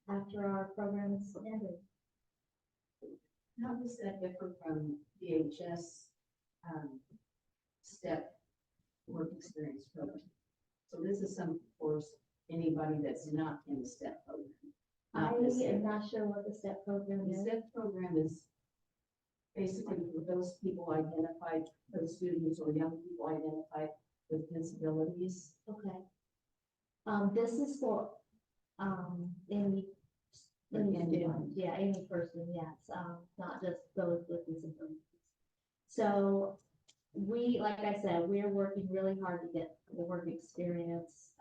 after our program is ended. How does that differ from DHS, STEP work experience program? So this is some, of course, anybody that's not in the STEP program. I Not the am STEP. not sure what the STEP program The is. STEP program is basically for those people identified, those students or young people identified with disabilities. Okay. This is for, any Anyone. student, yeah, any person, yes, not just those with disabilities. So we, like I said, we're working really hard to get the work experience,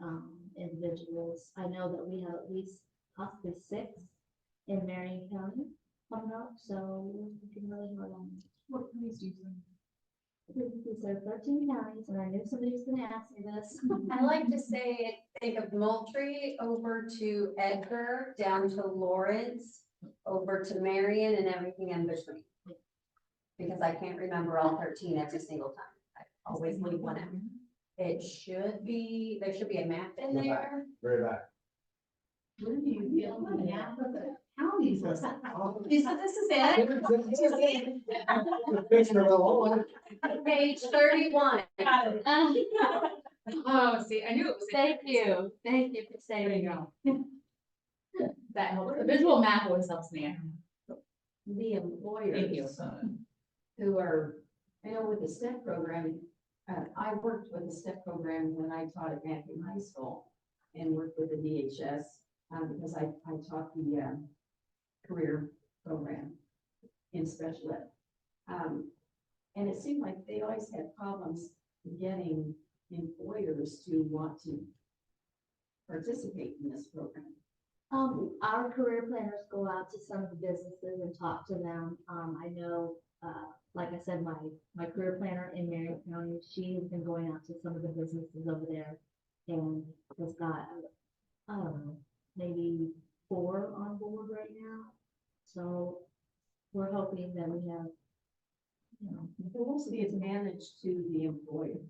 individuals. I know that we have at least possibly 6 in Marion County coming up, so we're working really hard on. What please do some. These are 13 counties, and I knew somebody was gonna ask me this. I like to say, think of Moultrie over to Edgar, down to Lawrence, over to Marion and everything in between. Because I can't remember all 13 every single time. I always leave one out. It should be, there should be a map in there. Very back. Where do you feel the map of the counties? This is it. Picture of the whole. Page 31. Oh, see, I knew it was. Thank you for saying. There you go. That helps. The visual map always helps me. The employers who are, I know with the STEP program, I worked with the STEP program when I taught at Matthew High School and worked with the DHS, because I taught the, career program in special ed. And it seemed like they always had problems getting employers to want to participate in this program. Our career planners go out to some of the businesses and talk to them. I know, like I said, my career planner in Marion County, she has been going out to some of the businesses over there and has got, I don't know, maybe 4 on board right now. So we're hoping that we have, What's the advantage to the employer?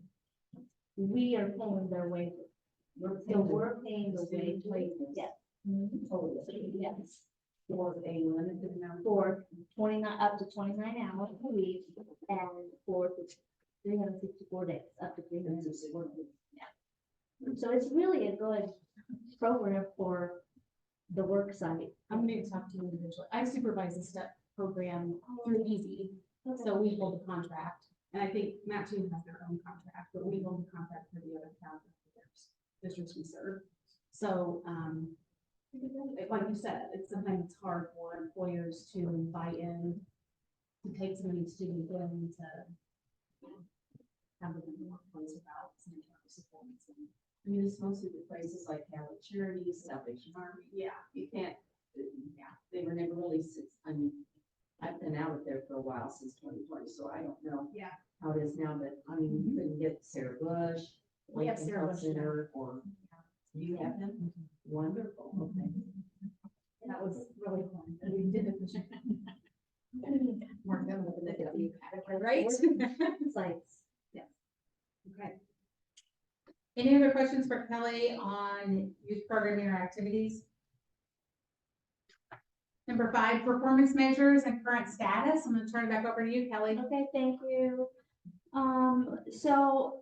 we are paying their wages. So we're paying the wages, yes. Oh, Yes. for a limited amount. For 29, up to 29 hours a week, and for 364 days, up to 364 days, yeah. So it's really a good program for the work site. I'm going to talk to you individually. I supervise the STEP program through Easy, so we hold the contract. And I think Matt too has their own contract, but we hold the contract for the other districts we serve. So, like you said, sometimes it's hard for employers to buy in, to take somebody's student in to have them in the workplace without some internal support. I mean, it's mostly the places like Catholic Charities, Salvation Army. Yeah. You can't, yeah, they were never really, I mean, I've been out of there for a while since 2020, so I don't know. Yeah. How it is now, but I mean, you couldn't get Sarah Bush. We have Lincoln Sarah Health Bush now. Center, or, do you have them? Wonderful, okay. That was really fun. And we did it. Mark them with the W, right? It's like, Okay. Any other questions for Kelly on youth programming or activities? Number 5, performance measures and current status. I'm going to turn it back over to you, Kelly. Okay, thank you. So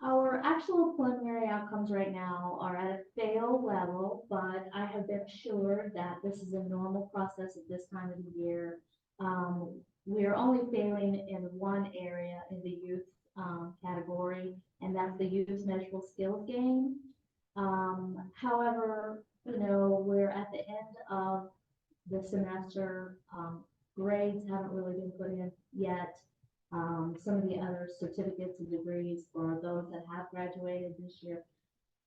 our actual preliminary outcomes right now are at a fail level, but I have been assured that this is a normal process at this time of the year. We are only failing in one area in the youth category, and that's the youth measurable skills game. However, you know, we're at the end of the semester. Grades haven't really been put in yet. Some of the other certificates and degrees for those that have graduated this year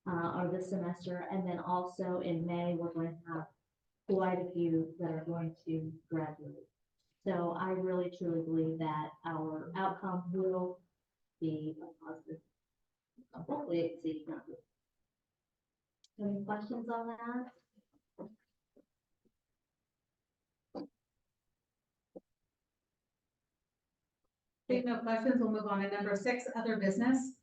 or this semester, and then also in May we're going to have quite a few that are going to graduate. So I really truly believe that our outcome will be a positive. Hopefully exceed numbers. Any questions on that? Seeing no questions, we'll move on to number 6, other business.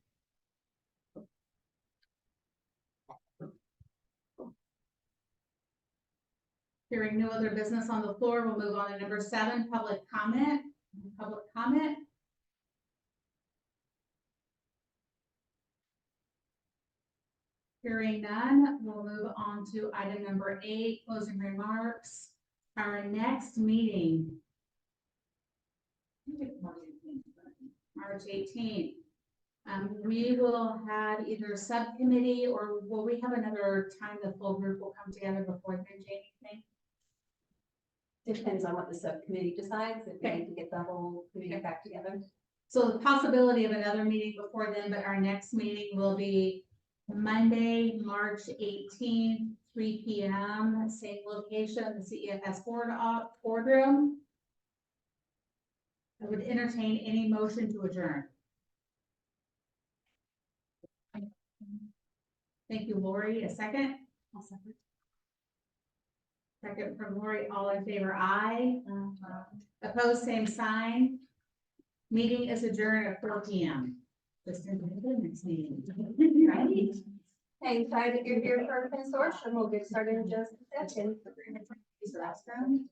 Hearing no other business on the floor, we'll move on to number 7, public comment. Public comment. Hearing none, we'll move on to item number 8, closing remarks. Our next meeting, March 18th. We will have either subcommittee or will we have another time the full group will come together before then, Jamie, think? Depends on what the subcommittee decides, if we need to get the whole committee back together. So the possibility of another meeting before then, but our next meeting will be Monday, March 18th, 3 p.m., same location, the CEFS boardroom. I would entertain any motion to adjourn. Thank you, Lori. A second? I'll second. Second from Lori. All in favor, aye. Opposed, same sign. Meeting is adjourned at 4 p.m. Just in the next meeting. Right? Hey, excited that you're here for a consortium. We'll get started in just a second. Use the restroom.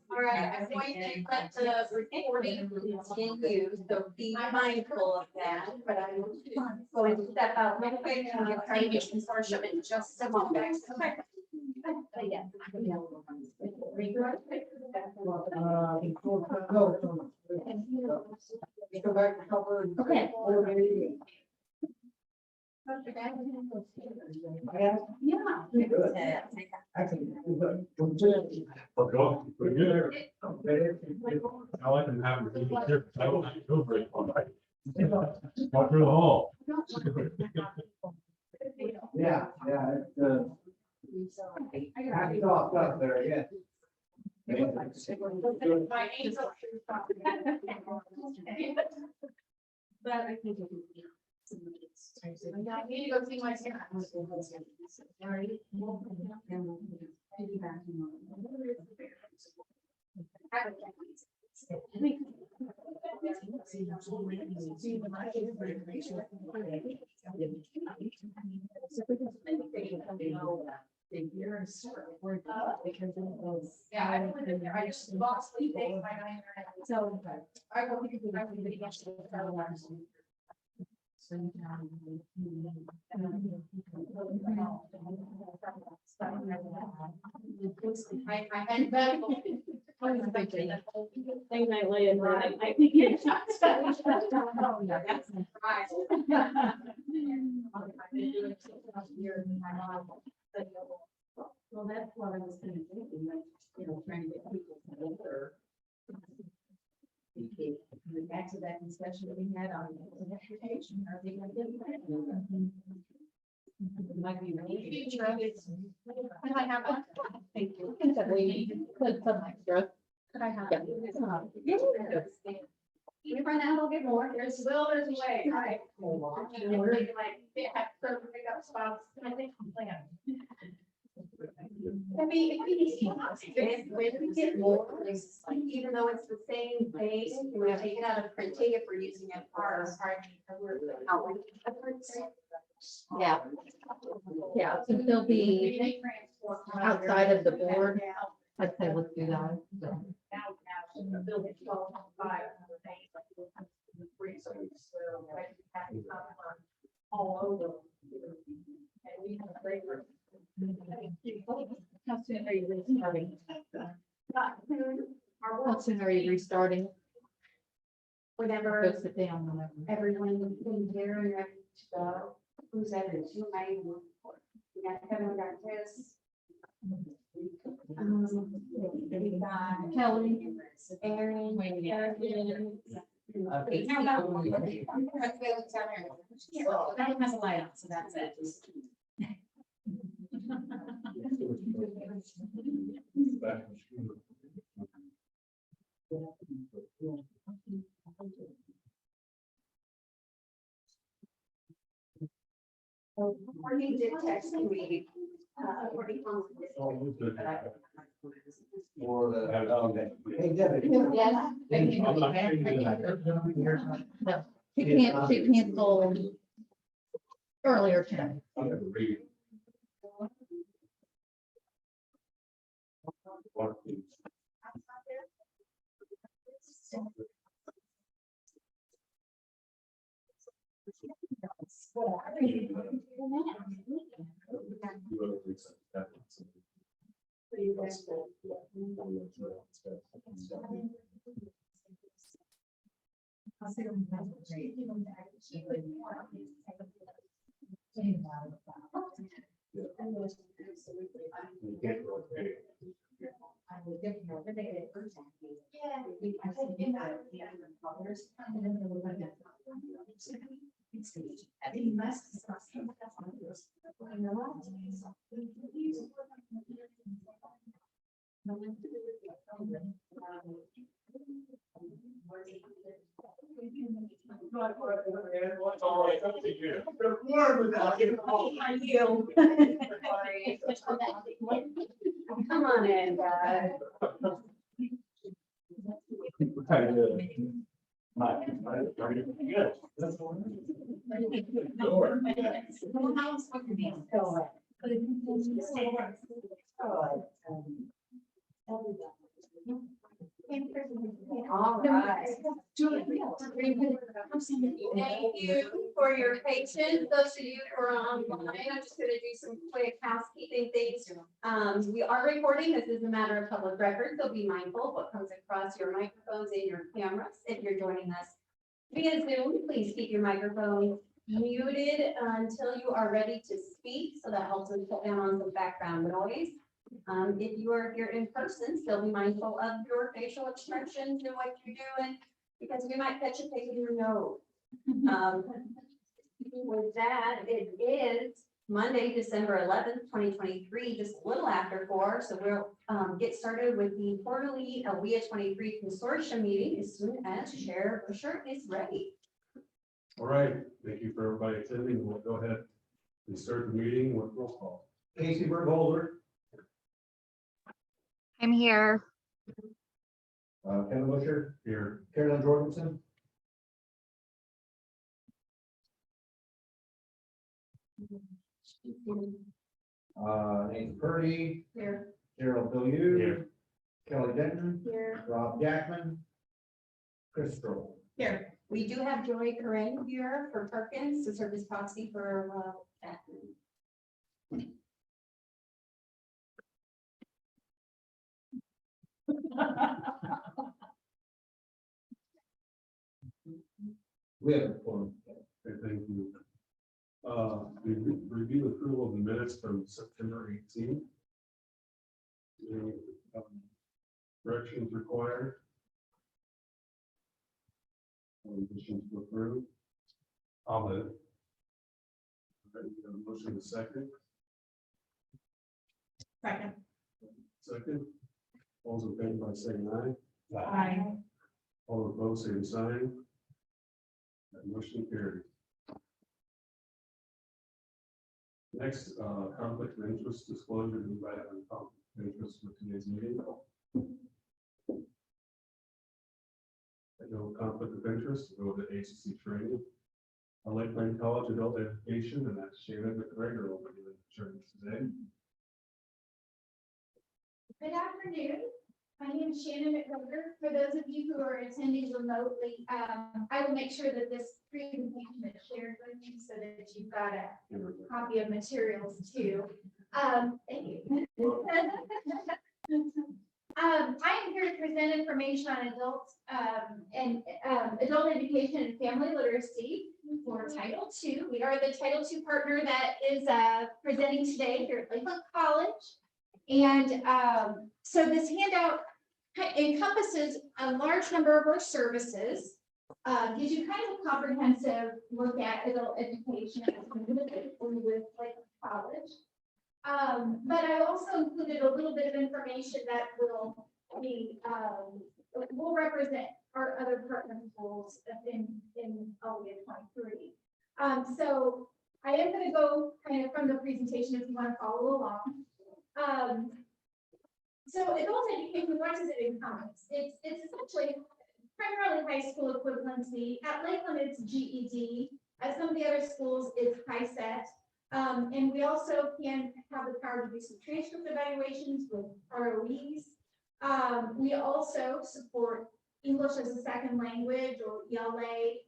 All right, I'm going to let the recording continue, so be mindful of that, but I'm going to step out real quick and get started with consortium in just a moment. Okay. Go back to cover. Okay. Yeah. Actually, Pretty good. I like them having people here. I don't have to go very far. Walk through the hall. yeah, happy thoughts up there, yeah. But I think I need to go see my parents. Because it was Yeah, I went in there, I just lost sleep days by 9. So, I will think I will be against the I had that. they might lay in there. I think it's. Well, that's what I was kind of thinking, like, trying to get people to enter. Back to that discussion that we had on education, are they gonna get that? It might be really. Could I have one? Thank you. Put some extra. Could I have? You run out, I'll get more. There's there's a way, right? Like, they have certain pickup spots, I think, plan. I mean, when we get more, like, even though it's the same base, we have to take it out of printing if we're using it for our outreach efforts. Yeah. Yeah, so they'll be outside of the board. I'd say let's do that. All over. And we have a great group. How soon are you restarting? How soon are you restarting? Whenever Go sit down whenever. everyone can hear and ready to go, who's that? You might. We got Kevin, we got Chris. We got Kelly, Aaron. Okay. That has a light on, so that's it. Courtney did text me. Courtney comes with this. For the, hey, Debbie. Yes. I'm not changing that. No, she canceled earlier today. I'm gonna read it. All right, up to you. Come on in, guys. All right. Thank you for your patience. Those of you who are online, I'm just gonna do some quick housekeeping things. We are recording. This is a matter of public record, so be mindful of what comes across your microphones and your cameras. If you're joining us via Zoom, please keep your microphone muted until you are ready to speak, so that helps us cut down on some background noise. If you are here in person, still be mindful of your facial expressions and what you're doing, because we might catch a pig in your nose. With that, it is Monday, December 11th, 2023, just a little after 4. So we'll get started with the quarterly LWIA 23 Consortium meeting as soon as Chair Busher is ready. All right, thank you for everybody attending. We'll go ahead and start the meeting with roll call. Casey Burkholder, I'm here. Kevin Busher, Here, Carolyn Jorgensen. Nathan Purdy, Here. Gerald Billieu. Here. Kelly Denton, Here. Rob Jackman, Chris Stroll. Here, we do have Joy Corinne here for Perkins to serve as proxy for, Chapman. We have a form. Okay, thank you. Review approval of the minutes from September 18th. Corrections required. Additions to approve. I'll move. Okay, we have a motion to second. Second. Second. All those in favor by saying aye. Aye. All opposed, same sign. That motion carries. Next, conflict of interest disclosure. Anybody have any conflict of interest for today's meeting? No conflict of interest, go to ACC training. Lakeland College Adult Education, and that's Shannon McGregor over here in the church today. Good afternoon. My name is Shannon McGregor. For those of you who are attending remotely, I will make sure that this presentation is shared with you so that you've got a copy of materials too. Thank you. I am here to present information on adults and adult education and family literacy for Title II. We are the Title II partner that is presenting today here at Lakeland College. And so this handout encompasses a large number of our services, gives you kind of a comprehensive look at adult education with Lakeland College. But I also included a little bit of information that will be will represent our other partner schools in LWIA 23. So I am going to go kind of from the presentation if you want to follow along. So adult education, what does it encompass? It's essentially primarily high school equivalency. At Lakeland, it's GED. At some of the other schools, it's HiSET. And we also can have the power to do some transcript evaluations with ROEs. We also support English as a second language or ELA,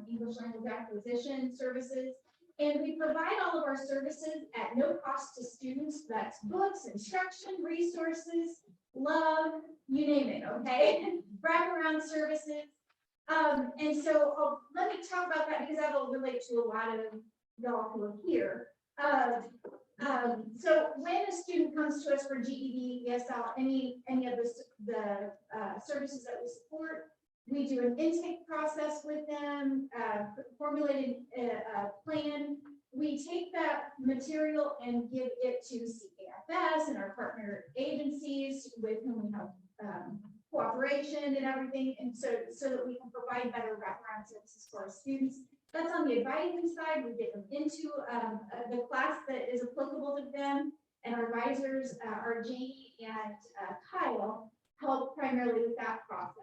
English language acquisition services. And we provide all of our services at no cost to students. That's books, instruction, resources, love, you name it, okay? Wraparound services. And so let me talk about that because that'll relate to a lot of y'all who are here. So when a student comes to us for GED, ESL, any of the services that we support, we do an intake process with them, formulated a plan. We take that material and give it to CAFS and our partner agencies with whom we have cooperation and everything, and so that we can provide better wraparound services for our students. That's on the advising side. We get them into the class that is applicable to them, and our advisors, our Janie and Kyle, help primarily with that process.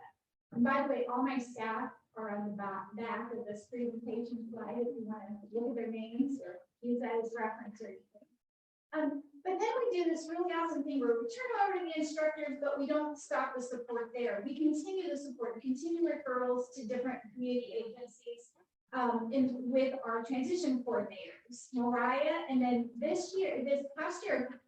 And by the way, all my staff are on the back of this presentation slide if you want to look at their names or use that as reference or anything. But then we do this really awesome thing where we turn over to the instructors, but we don't stop the support there. We continue the support, we continue referrals to different community agencies with our transition coordinators, Mariah, and then this past year,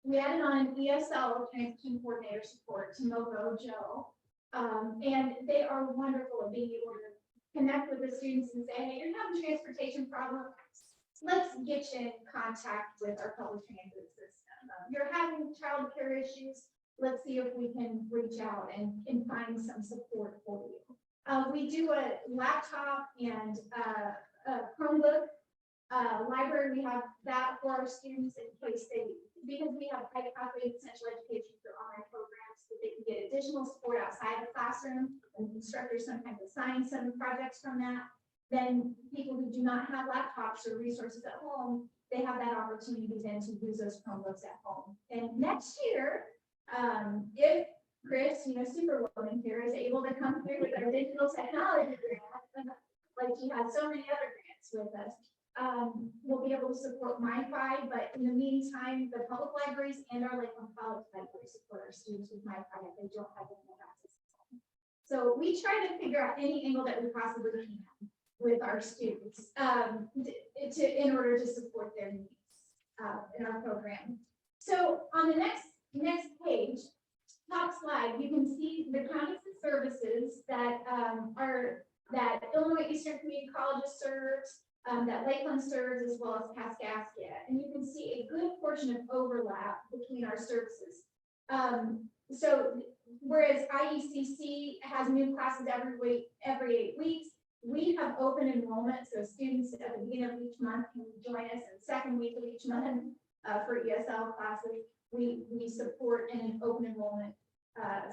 we added on ESL transition coordinator support to Mogo Joe. And they are wonderful at being able to connect with the students and say, hey, you're having transportation problems. Let's get you in contact with our public transit system. You're having childcare issues. Let's see if we can reach out and find some support for you. We do a laptop and a Chromebook library. We have that for our students in case because we have high pathway essential education through online programs, so they can get additional support outside the classroom, and instructors sometimes assign some projects from that. Then people who do not have laptops or resources at home, they have that opportunity then to use those Chromebooks at home. And next year, if Chris, Superwoman here, is able to come through with our digital technology grant, like she has so many other grants with us, we'll will be able to support MiFi, but in the meantime, the public libraries and our Lakeland College library support our students with MiFi if they don't have internet access. So we try to figure out any angle that we possibly can with our students in order to support their needs in our program. So on the next page, top slide, you can see the kinds of services that that Illinois Eastern Community Colleges serves, that Lakeland serves, as well as Kaskaskia. And you can see a good portion of overlap between our services. So whereas IECC has new classes every 8 weeks, we have open enrollment, so students at the beginning of each month can join us, and second week of each month for ESL classes, we support in an open enrollment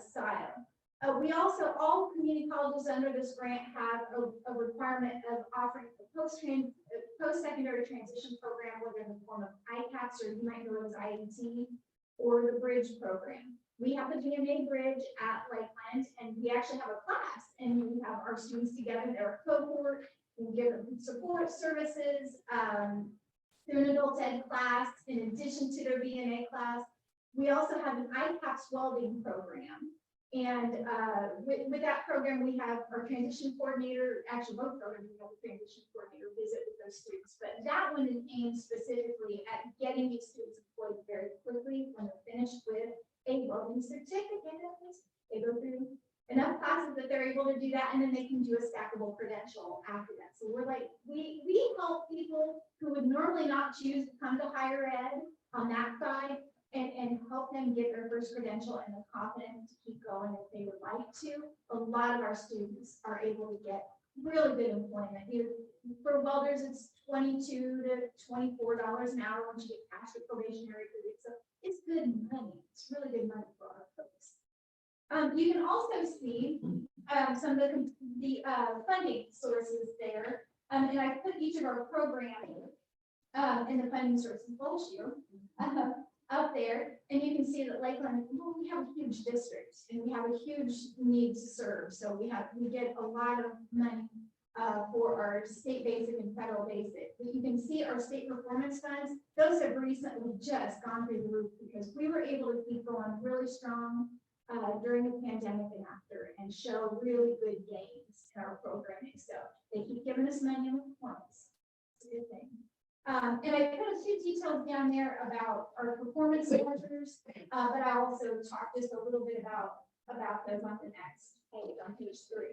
style. We also, all community colleges under this grant have a requirement of offering a post-secondary transition program, whether in the form of ICAPS, or you might know it as IET, or the Bridge program. We have the GMA Bridge at Lakeland, and we actually have a class, and we have our students together. They're a cohort. We give them support services through an adult ed class, in addition to their VNA class. We also have an ICAPS welding program. And with that program, we have our transition coordinator, actually both programs, we have a transition coordinator visit with those students, but that one is aimed specifically at getting these students employed very quickly when they're finished with a welding certificate. They go through enough classes that they're able to do that, and then they can do a stackable credential after that. So we're like, we help people who would normally not choose to come to higher ed on that side, and help them get their first credential and the confidence to keep going if they would like to. A lot of our students are able to get really good employment. For welders, it's $22 to $24 an hour once you get past your probationary period. So it's good money. It's really good money for our folks. You can also see some of the funding sources there. And I put each of our programs in the funding sources bullshit up there, and you can see that Lakeland, well, we have a huge district and we have a huge need to serve. So we get a lot of money for our state basic and federal basic. But you can see our state performance funds, those have recently just gone through the roof because we were able to keep going really strong during the pandemic and after, and show really good gains in our programming. So they keep giving us money in the performance. It's a good thing. And I put a few details down there about our performance measures, but I also talked just a little bit about those on the next page, on page 3.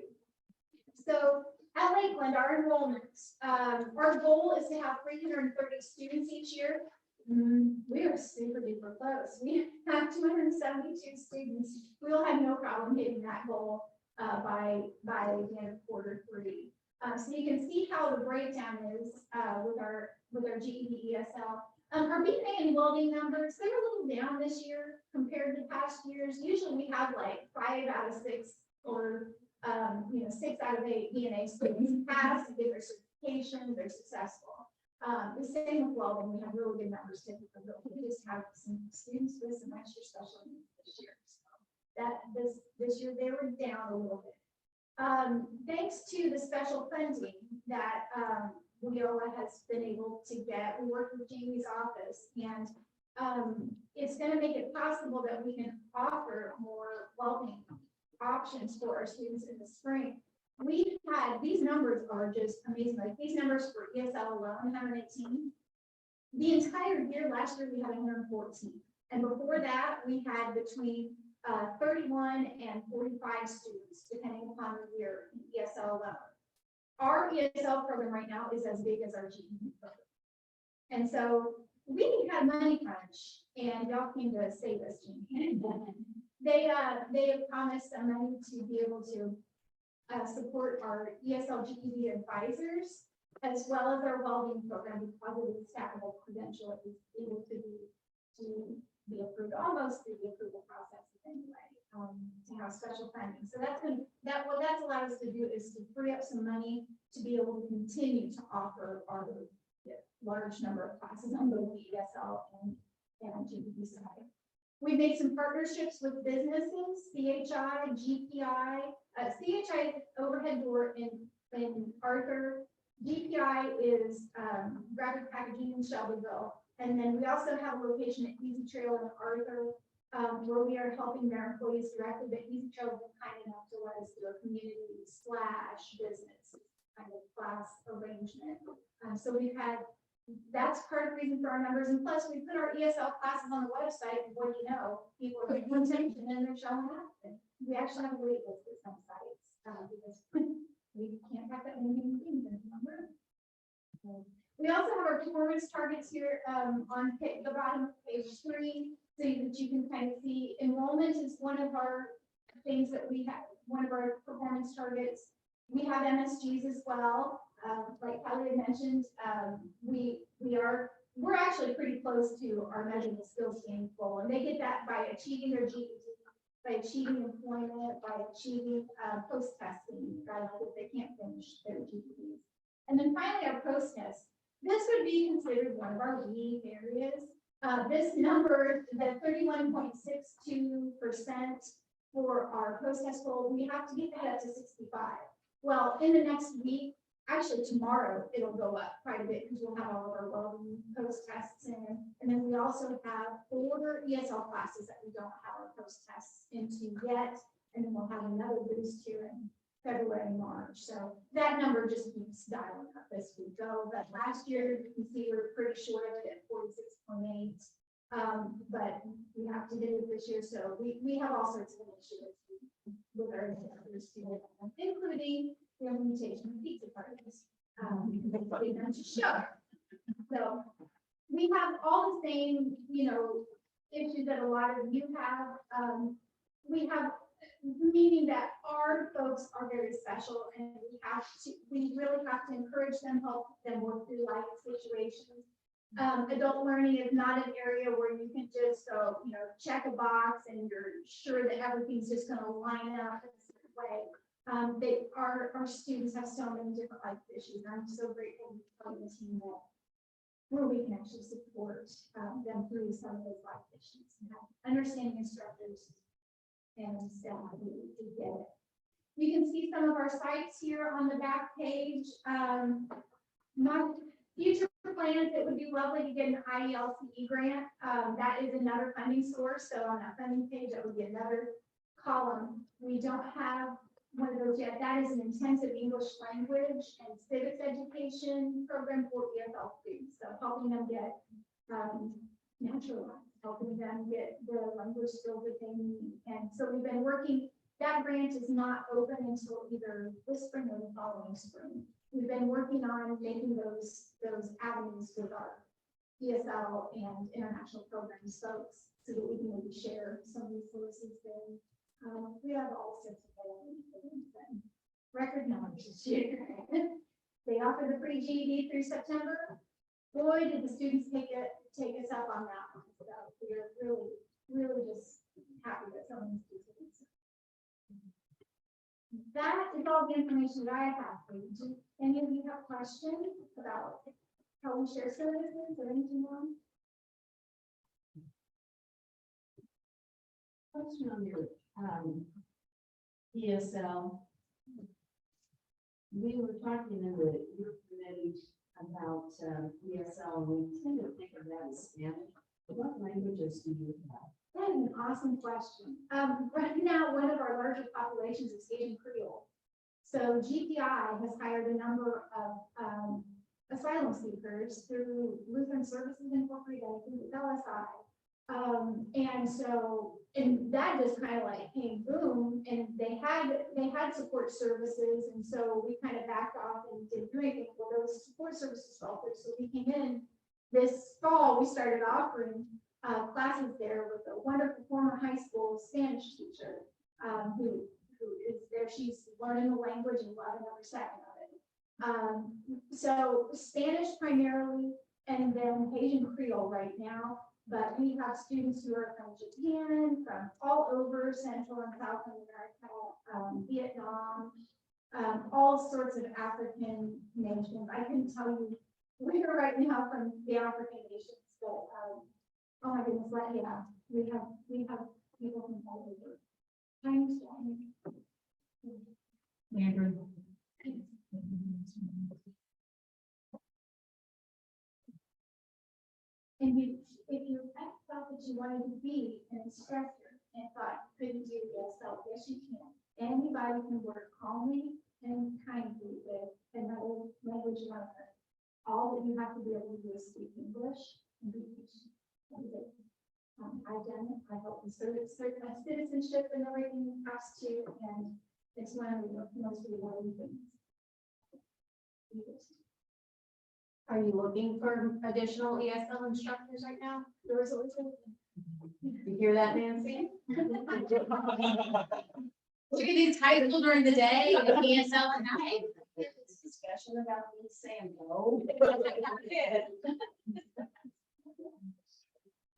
So at Lakeland, our enrollments, our goal is to have 330 students each year. We are super duper close. We have 272 students. We will have no problem hitting that goal by the end of Q3. So you can see how the breakdown is with our GED ESL. Our BA and welding numbers, they're a little down this year compared to past years. Usually we have like 5 out of 6 or 6 out of 8 DNA students pass and get their certification, they're successful. The same with welding, we have really good numbers typically, but we just have some students with some extra special needs this year. So that this year they were down a little bit. Thanks to the special funding that WIA has been able to get, we worked with Jamie's office, and it's going to make it possible that we can offer more welding options for our students in the spring. We've had, these numbers are just amazing. Like these numbers for ESL alone, 118. The entire year, last year we had 114. And before that, we had between 31 and 45 students, depending upon the year in ESL alone. Our ESL program right now is as big as our GED program. And so we had money crunch, and y'all came to save us, Jamie. They have promised some money to be able to support our ESL GED advisors, as well as our welding program, because of the stackable credential it was able to be approved almost through the approval process anyway, to have special funding. So what that's allowed us to do is to free up some money to be able to continue to offer our large number of classes on both the ESL and GED side. We made some partnerships with businesses, CHI, GPI, CHI overhead door in Arthur GPI is, graphic packaging in Shelbyville. And then we also have a location at Easy Trail in Arthur, where we are helping their employees directly, but Easy Trail has been kind enough to let us do a community/business kind of class arrangement. So we've had, that's part of the reason for our numbers, and plus we put our ESL classes on the website, and what do you know, people are paying attention and they're showing up. And we actually have a wait list at some sites, because we can't have that many things in a number. We also have our performance targets here on the bottom of page 3, so that you can kind of see enrollment is one of our things that we have, one of our performance targets. We have MSGs as well. Like Kelly had mentioned, we're actually pretty close to our measurement skills gain goal, and they get that by achieving their GED, by achieving employment, by achieving post-testing, if they can't finish their GEDs. And then finally, our post-test. This would be considered one of our weak areas. This number, the 31.62% for our post-test goal, we have to get that up to 65. Well, in the next week, actually tomorrow, it'll go up quite a bit because we'll have all of our welding post-tests in. And then we also have 4 ESL classes that we don't have our post-tests into yet. And then we'll have another boost here in February, March. So that number just keeps dialing up as we go. But last year, you can see we're pretty short of it at 46.8. But we have to hit it this year. So we have all sorts of initiatives with our students, including the implementation of pizza parties. Because they don't show. So we have all the same, issues that a lot of you have. We have, meaning that our folks are very special, and we really have to encourage them, help them work through life situations. Adult learning is not an area where you can just go, check a box and you're sure that everything's just going to line up in a certain way. Our students have so many different life issues. I'm so grateful for the team where we can actually support them through some of those life issues and have understanding instructors and staff to get it. You can see some of our sites here on the back page. My future plans, it would be lovely to get an IELCE grant. That is another funding source. So on that funding page, that would be another column. We don't have one of those yet. That is an intensive English language and civics education program for ESL students. So helping them get naturalized, helping them get the language skills that they need. And so we've been working, that grant is not open until either this spring or the following spring. We've been working on making those avenues with our ESL and international programs folks so that we can maybe share some resources there. We have all sorts of things and record numbers this year. They offer the free GED through September. Boy, did the students take us up on that one. So we're really just happy that someone's doing it. That is all the information that I have for you. Do any of you have questions about how we share services or anything else? Question on your ESL. We were talking in the group committee about ESL, and we tend to think of that as Spanish. What languages do you have? That is an awesome question. Right now, one of our larger populations is Asian Creole. So GPI has hired a number of asylum seekers through Lutheran Services Incorporated, through LSI. And that just kind of like came boom, and they had support services, and so we kind of backed off and didn't do anything. Well, those support services fell through, so we came in this fall. We started offering classes there with a wonderful former high school Spanish teacher who is there. She's learning the language and loving every second of it. So Spanish primarily, and then Asian Creole right now. But we have students who are from Japan, from all over Central and South America, Vietnam, all sorts of African nations. I can tell you, we're right now from the African nations, but oh my goodness, yeah, we have people from all over. Thanks, Andrew. you wanted to be an instructor and thought you couldn't do ESL, yes, you can. Anybody can work calmly and kindly with another language learner. All that you have to be able to do is speak English and be patient. That's it. I've done it. I helped with citizenship and everything has to, and it's one of the most rewarding things. Are you looking for additional ESL instructors right now? There was always You hear that, Nancy? Look at these high school during the day and ESL at night. This discussion about me saying no.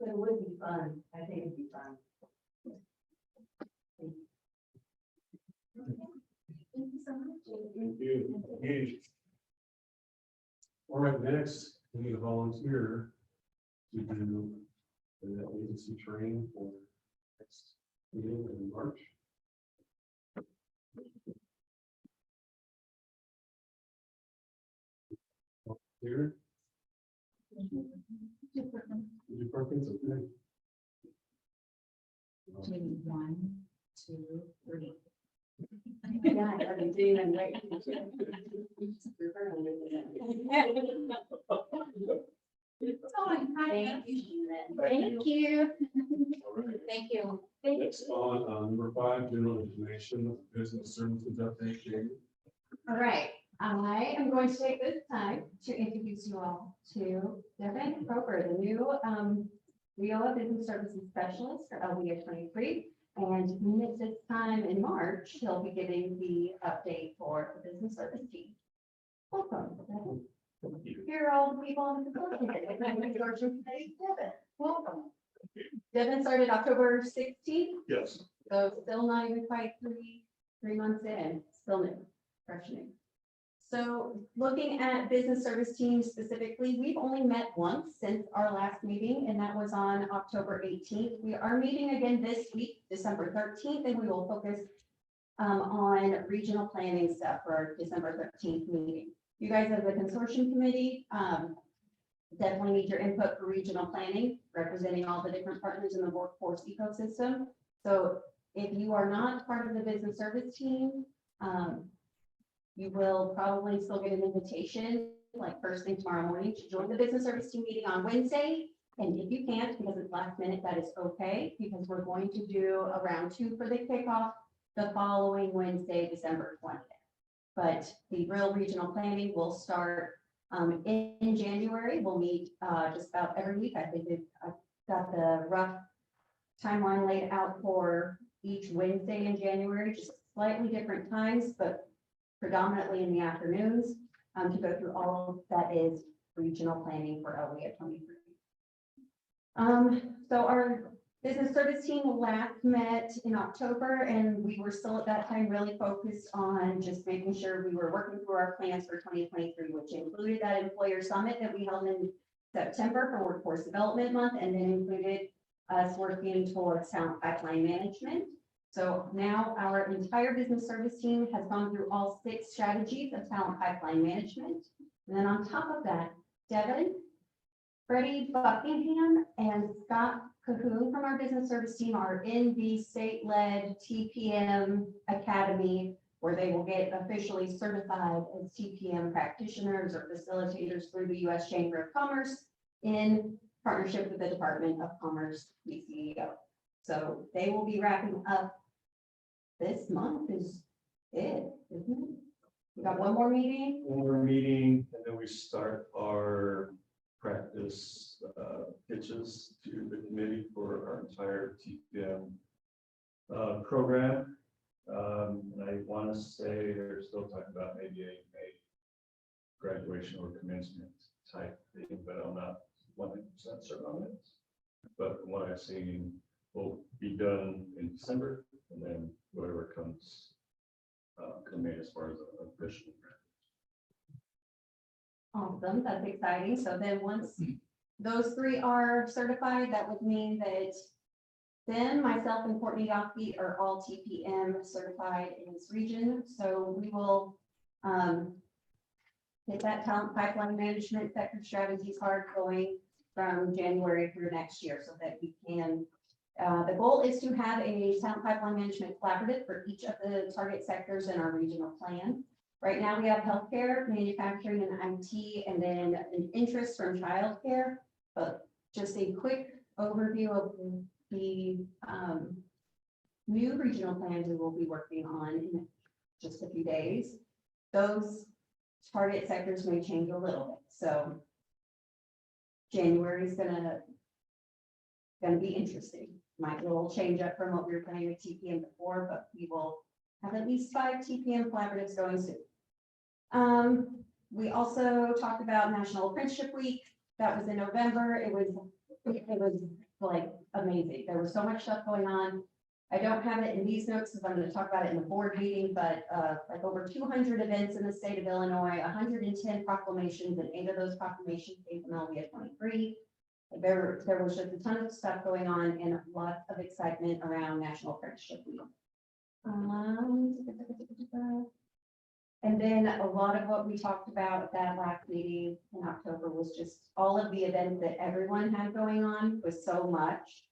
But it would be fun. I think it'd be fun. Thank you so much. Thank you. Engaged. All right, next, we need a volunteer to do the agency training for next meeting in March. Here. You Perkins, okay. One, two, three. Yeah, I already did, I'm waiting. Thank you. Thank you. All right. Thank you. Next on, number 5, general information, business services update. Jamie. All right, I am going to take this time to introduce you all to Devin Roper, the new WIA Business Services Specialist for LWIA 23. And at this time in March, he'll be giving the update for the business service team. Welcome, Devin. Here are all the people on the consortium today. Devin, welcome. Devin started October 16th. Yes. So still not even quite three months in, still new, fresh new. So looking at business service teams specifically, we've only met once since our last meeting, and that was on October 18th. We are meeting again this week, December 13th, and we will focus on regional planning stuff for our December 13th meeting. You guys as a consortium committee definitely need your input for regional planning, representing all the different partners in the workforce ecosystem. So if you are not part of the business service team, you will probably still get an invitation, like first thing tomorrow morning, to join the business service team meeting on Wednesday. And if you can't, because it's last minute, that is okay, because we're going to do a round 2 for the kickoff the following Wednesday, December 20th. But the real regional planning will start in January. We'll meet just about every week. I think I've got the rough timeline laid out for each Wednesday in January, just slightly different times, but predominantly in the afternoons, to go through all that is regional planning for LWIA 23. So our business service team last met in October, and we were still at that time really focused on just making sure we were working through our plans for 2023, which included that employer summit that we held in September for Workforce Development Month, and then included us working towards talent pipeline management. So now our entire business service team has gone through all 6 strategies of talent pipeline management. And then on top of that, Devin, Freddie Buckingham, and Scott Cahoon from our business service team are in the state-led TPM Academy, where they will get officially certified as TPM practitioners or facilitators through the U.S. Chamber of Commerce in partnership with the Department of Commerce PCEO. So they will be wrapping up this month is it, isn't it? We got one more meeting. One more meeting, and then we start our practice pitches to the committee for our entire TPM program. And I want to say they're still talking about maybe a graduation or commencement type thing, but I'm not 100% certain on it. But from what I've seen, will be done in December, and then whatever comes May as far as an official. Awesome, that's exciting. So then once those 3 are certified, that would mean that then myself and Courtney Yockey are all TPM certified in this region. So we will get that talent pipeline management sector strategies hard going from January through next year so that we can, the goal is to have a talent pipeline management collaborative for each of the target sectors in our regional plan. Right now, we have healthcare, manufacturing, and IT, and then an interest from childcare. But just a quick overview of the new regional plans we will be working on in just a few days. Those target sectors may change a little bit. So January is gonna be interesting. Might be a little change up from what we were planning with TPM before, but we will have at least 5 TPM collaboratives going soon. We also talked about National Apprenticeship Week. That was in November. It was like amazing. There was so much stuff going on. I don't have it in these notes because I'm going to talk about it in the board meeting, but like over 200 events in the state of Illinois, 110 proclamations, and 8 of those proclamations came from LWIA 23. There was just a ton of stuff going on and lots of excitement around National Apprenticeship Week. And then a lot of what we talked about at that last meeting in October was just all of the events that everyone had going on was so much.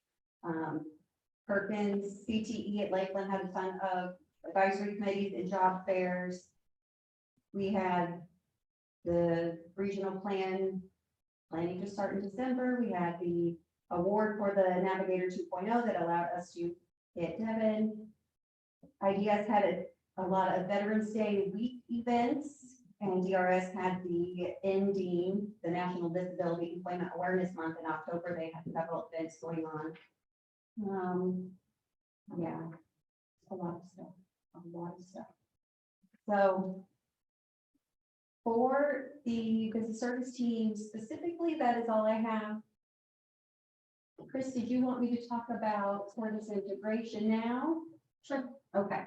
Perkins, CTE at Lakeland had a ton of advisory committees and job fairs. We had the regional planning to start in December. We had the award for the Navigator 2.0 that allowed us to hit Devon. IDS had a lot of Veterans Day week events, and DRS had the NDEAM, the National Disability Employment Awareness Month in October. They had several events going on. Yeah, a lot of stuff. So for the business service team specifically, that is all I have. Chris, did you want me to talk about service integration now? Sure. Okay.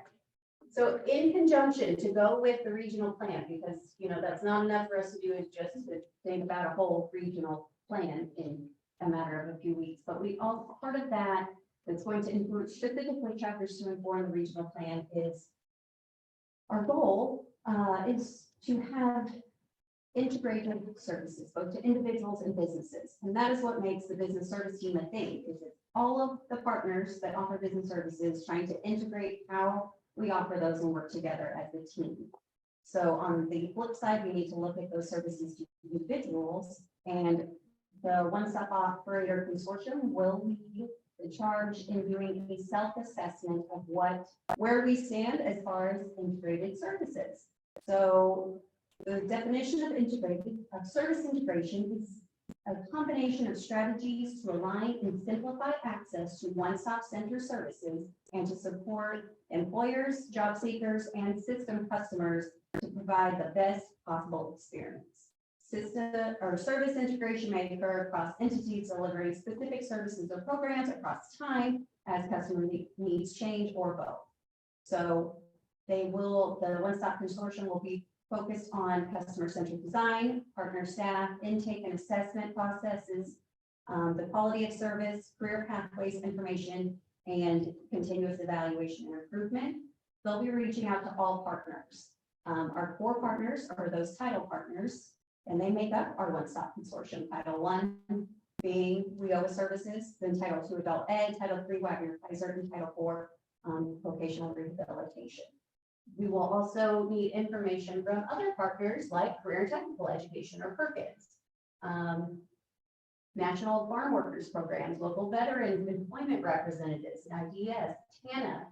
So in conjunction to go with the regional plan, because that's not enough for us to do is just to think about a whole regional plan in a matter of a few weeks, but we all part of that that's going to include specifically chapters to inform the regional plan is our goal is to have integrated services, both to individuals and businesses. And that is what makes the business service team a thing, is it's all of the partners that offer business services trying to integrate how we offer those and work together as a team. So on the flip side, we need to look at those services to individuals, and the one-stop operator consortium will lead the charge in doing a self-assessment of where we stand as far as integrated services. So the definition of service integration is a combination of strategies to align and simplify access to one-stop center services and to support employers, job seekers, and system customers to provide the best possible experience. System or service integration may occur across entities delivering specific services or programs across time as customer needs change or both. So the one-stop consortium will be focused on customer-centric design, partner staff, intake and assessment processes, the quality of service, career pathways, information, and continuous evaluation and improvement. They'll be reaching out to all partners. Our core partners are those title partners, and they make up our one-stop consortium. Title I being WIA services, then Title II adult ed, Title III Wagner Kaiser, and Title IV vocational rehabilitation. We will also need information from other partners like Career and Technical Education or Perkins, National Farm Workers Programs, local veterans, employment representatives, IDS, TANA,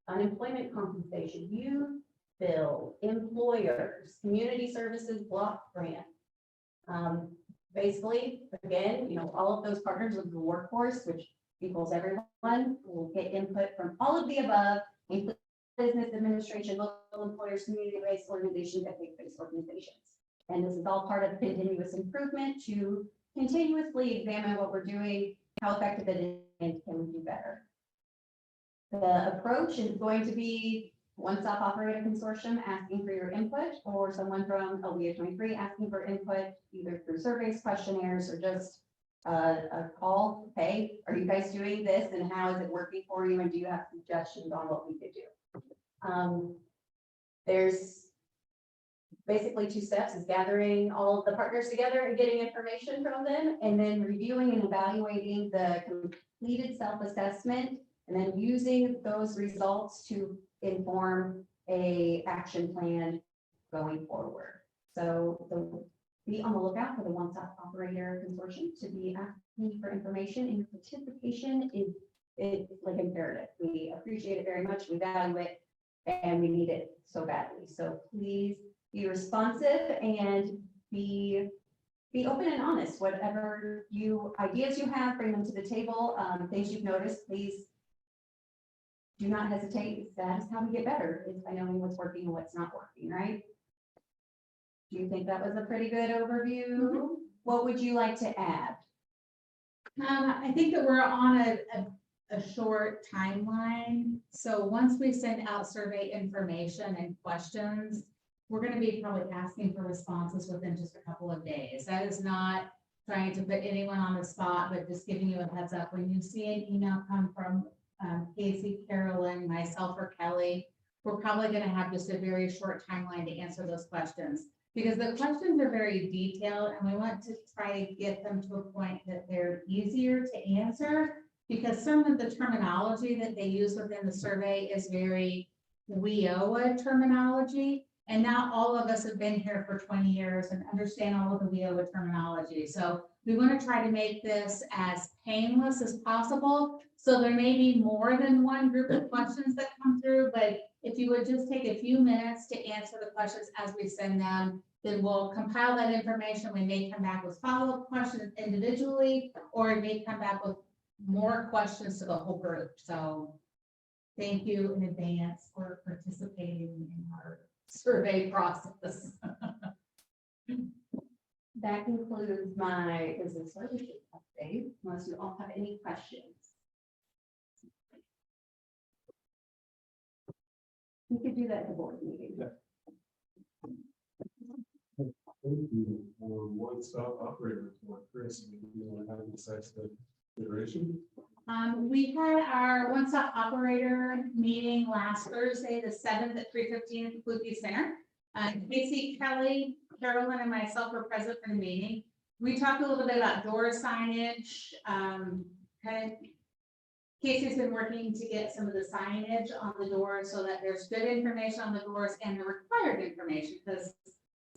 unemployment compensation, youth bill, employers, community services block grant. Basically, again, all of those partners of the workforce, which equals everyone, will get input from all of the above, including business administration, local employers, community-based organizations, ethnic-based organizations. And this is all part of continuous improvement to continuously examine what we're doing, how effective it is, and can we do better. The approach is going to be one-stop operator consortium asking for your input, or someone from LWIA 23 asking for input, either through surveys, questionnaires, or just a call. Hey, are you guys doing this, and how is it working for you, and do you have suggestions on what we could do? There's basically 2 steps is gathering all of the partners together and getting information from them, and then reviewing and evaluating the completed self-assessment, and then using those results to inform a action plan going forward. So be on the lookout for the one-stop operator consortium to be asking for information, and your participation is like imperative. We appreciate it very much, we value it, and we need it so badly. So please be responsive and be open and honest. Whatever ideas you have, bring them to the table. Things you've noticed, please do not hesitate. That is how we get better, is by knowing what's working and what's not working, right? Do you think that was a pretty good overview? What would you like to add? I think that we're on a short timeline. So once we send out survey information and questions, we're going to be probably asking for responses within just a couple of days. That is not trying to put anyone on the spot, but just giving you a heads up. When you see an email come from Casey, Carolyn, myself, or Kelly, we're probably going to have just a very short timeline to answer those questions, because the questions are very detailed and we want to try to get them to a point that they're easier to answer, because some of the terminology that they use within the survey is very WIA terminology. And not all of us have been here for 20 years and understand all of the WIA terminology. So we want to try to make this as painless as possible. So there may be more than one group of questions that come through, but if you would just take a few minutes to answer the questions as we send them, then we'll compile that information. We may come back with follow-up questions individually, or it may come back with more questions to the whole group. So thank you in advance for participating in our survey process. That concludes my business services update, unless you all have any questions. We could do that at the board meeting. Thank you. One-stop operator for Chris. You want to have this consideration? We had our one-stop operator meeting last Thursday, the 7th at 3:15 at the Kluge Center. Casey, Kelly, Carolyn, and myself were present for the meeting. We talked a little bit about door signage. Casey's been working to get some of the signage on the doors so that there's good information on the doors and the required information, because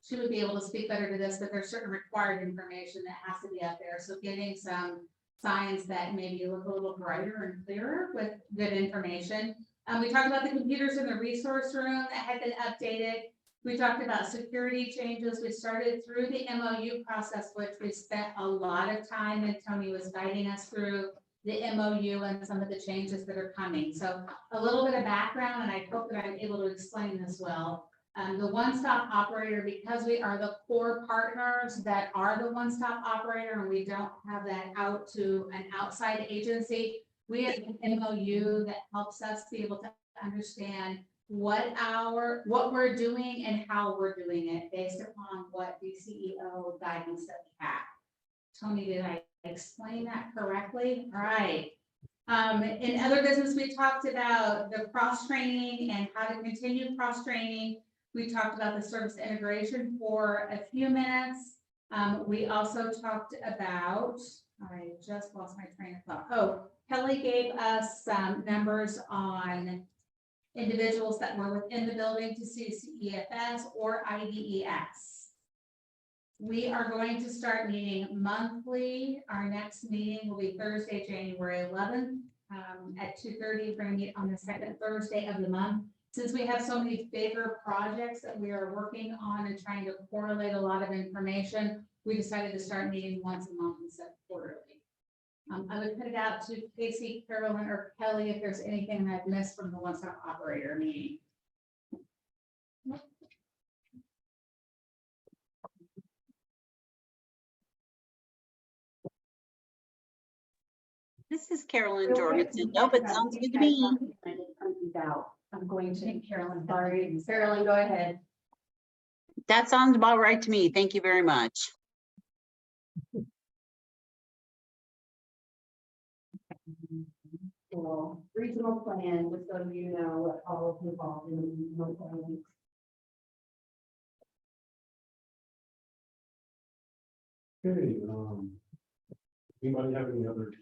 she would be able to speak better to this, but there's certain required information that has to be up there. So getting some signs that maybe look a little brighter and clearer with good information. We talked about the computers in the resource room that had been updated. We talked about security changes. We started through the MOU process, which we spent a lot of time, and Tony was guiding us through the MOU and some of the changes that are coming. So a little bit of background, and I hope that I'm able to explain this well. The one-stop operator, because we are the core partners that are the one-stop operator, and we don't have that out to an outside agency, we have an MOU that helps us be able to understand what we're doing and how we're doing it based upon what the CEO guidance that we have. Tony, did I explain that correctly? All right. In other business, we talked about the cross-training and how to continue cross-training. We talked about the service integration for a few minutes. We also talked about, I just lost my train of thought. Oh, Kelly gave us some numbers on individuals that were within the building to CCEFS or IDES. We are going to start meeting monthly. Our next meeting will be Thursday, January 11th at 2:30. We're going to meet on the second Thursday of the month. Since we have so many bigger projects that we are working on and trying to correlate a lot of information, we decided to start meeting once a month instead of quarterly. I would put it out to Casey, Carolyn, or Kelly if there's anything I've missed from the one-stop operator meeting. This is Carolyn Jorgensen. Nope, it sounds good to me. I'm going to Carolyn. Sorry, Carolyn, go ahead. That sounds about right to me. Thank you very much. Cool. Regional plan, just so you know what all is involved in the regional plan. Okay, anybody have any other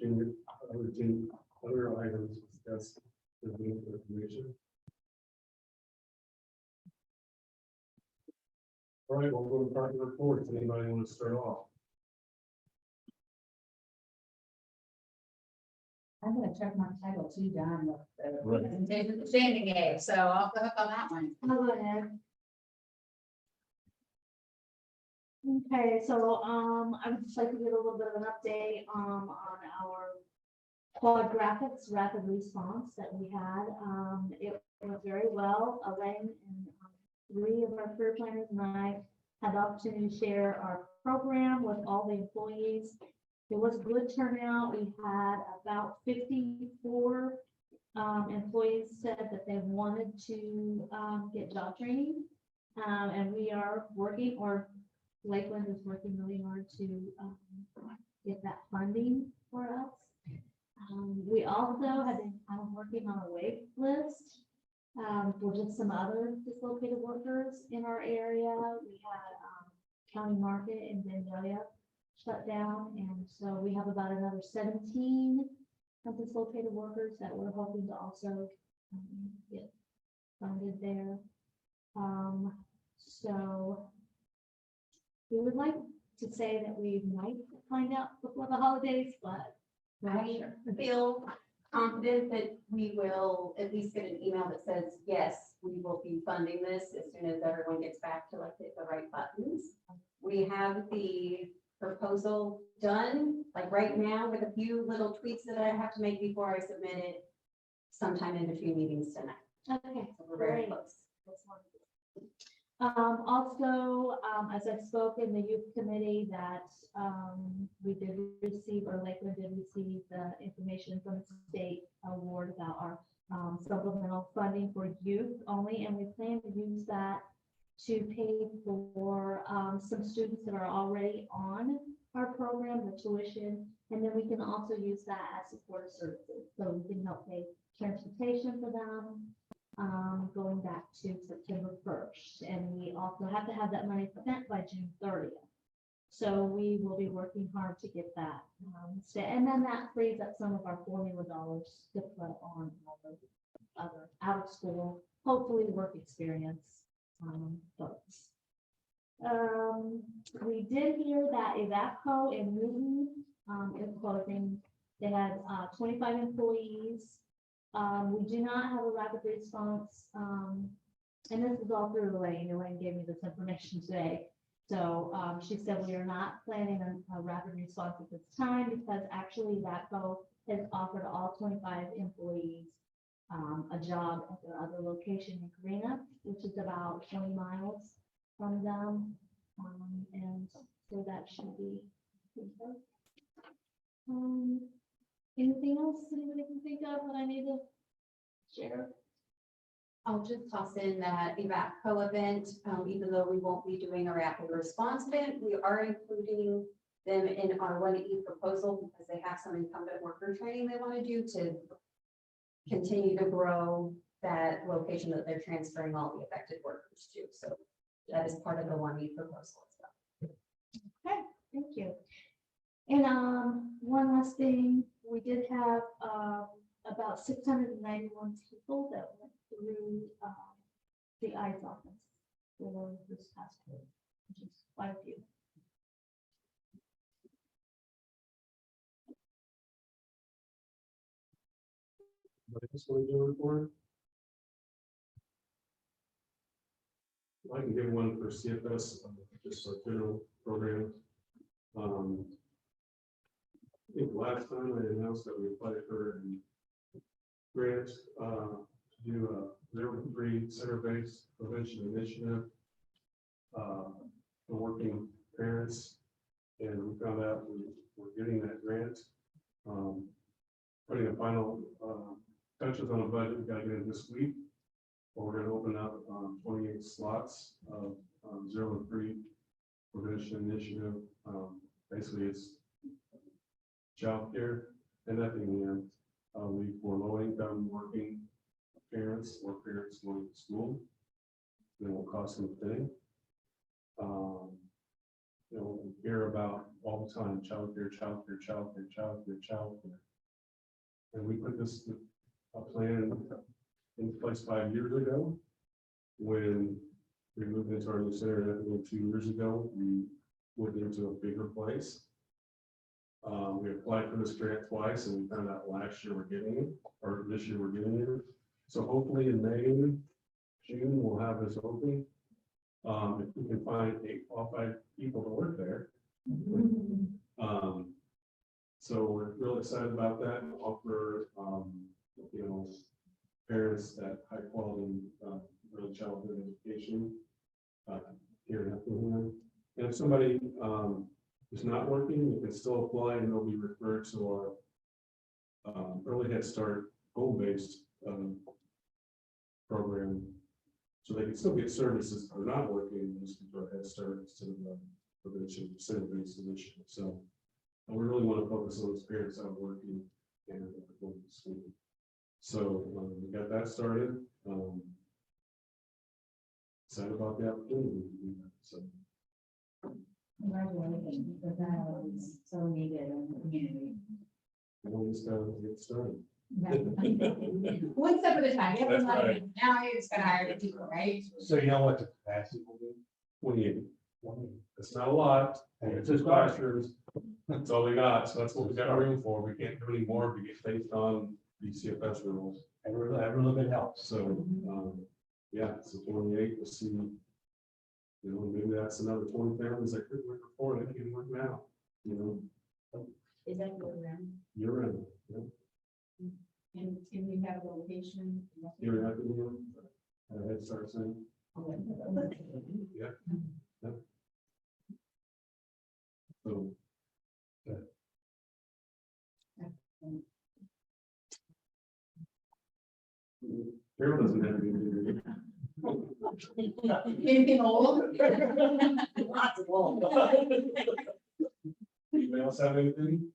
other items that's information? All right, we'll go to party reports. Anybody want to start off? I'm gonna check my title too, Don, with the Right. presentation that Shannon gave, so I'll go on that one. I'll go ahead. Okay, so, I would just like to give a little bit of an update, on our quad graphics rapid response that we had. It went very well. Elaine and 3 of our career planners and I had the opportunity to share our program with all the employees. It was a good turnout. We had about 54 employees said that they wanted to get job training. And we are working, or Lakeland is working really hard to get that funding for us. We also have been kind of working on a wait list for just some other dislocated workers in our area. We had County Market in Vandalia shut down, and so we have about another 17 dislocated workers that we're hoping to also get funded there. So we would like to say that we might find out before the holidays, but I feel confident that we will at least get an email that says, yes, we will be funding this as soon as everyone gets back to like hit the right buttons. We have the proposal done, like right now, with a few little tweaks that I have to make before I submit it sometime in between meetings tonight. okay. So we're very Great. close. That's wonderful. Also, as I spoke in the youth committee, that we did receive, or Lakeland did receive the information from the state award about our supplemental funding for youth only, and we plan to use that to pay for some students that are already on our program, the tuition, and then we can also use that as support services. So we can help pay transportation for them, going back to September 1st. And we also have to have that money spent by June 30th. So we will be working hard to get that. And then that frees up some of our formula dollars to put on other out of school, hopefully work experience folks. We did hear that Evapco in Newton is closing. They had 25 employees. We do not have a rapid response, and this is all through Elaine. Elaine gave me this information today. So she said we are not planning a rapid response at this time because actually Evapco has offered all 25 employees a job at their other location in Karina, which is about 20 miles from them. And so that should be good. Anything else anybody can think of that I need to share? I'll just toss in that Evapco event, even though we won't be doing a rapid response event, we are including them in our 1E proposal because they have some incumbent worker training they want to do to continue to grow that location that they're transferring all the affected workers to. So that is part of the 1E proposal as well. Okay, thank you. And one last thing, we did have about 691 people that went through the ICE office for this past quarter, which is quite a few. What is going to do report? I can give one for CFS, just a general program. I think last time I announced that we applied for a grant to do a 0-3 center-based prevention initiative for working parents, and we found out we're getting that grant. Putting a final touches on a budget, we got to get it this week. But we're going to open up 28 slots of 0-3 prevention initiative. Basically, it's childcare and nothing for low-income working parents or parents going to school. It will cost them a thing. you know, we hear about all the time, childcare. And we put this plan in place 5 years ago. When we moved into our new center, I think 2 years ago, we moved into a bigger place. We applied for this grant twice and we found out last year we're getting it, or this year we're getting it. So hopefully in May, June, we'll have this open. If we can find 8 qualified people to work there. So we're really excited about that and offer, you know, parents that high quality, early childhood education here in Effingham. And if somebody is not working, you can still apply and they'll be referred to our early Head Start home-based program. So they can still get services if they're not working, just for Head Start instead of prevention, center-based initiative. So we really want to focus on those parents that are working and going to school. So we got that started. Excited about the opportunity to do that. So Congratulations, because that is so needed in the community. we'll just gotta get started. One step at a time. You have the That's money. right. Now you just gotta hire the people, right? So you know what the capacity will be? 28. It's not a lot, and it's just classrooms. That's all we got, so that's what we got room for. We can't do any more if we get based on DCFS rules. Every little bit helps. So, yeah, so 28, we'll see. You know, maybe that's another 20 families that couldn't work before, they can work now, you know, Is that your room? you're in, yeah. And can we have a location? You're in, you know, Head Start saying, yeah. Yeah. So. Yeah. Carol doesn't have anything. Anything old? Lots of old. Anybody else have anything?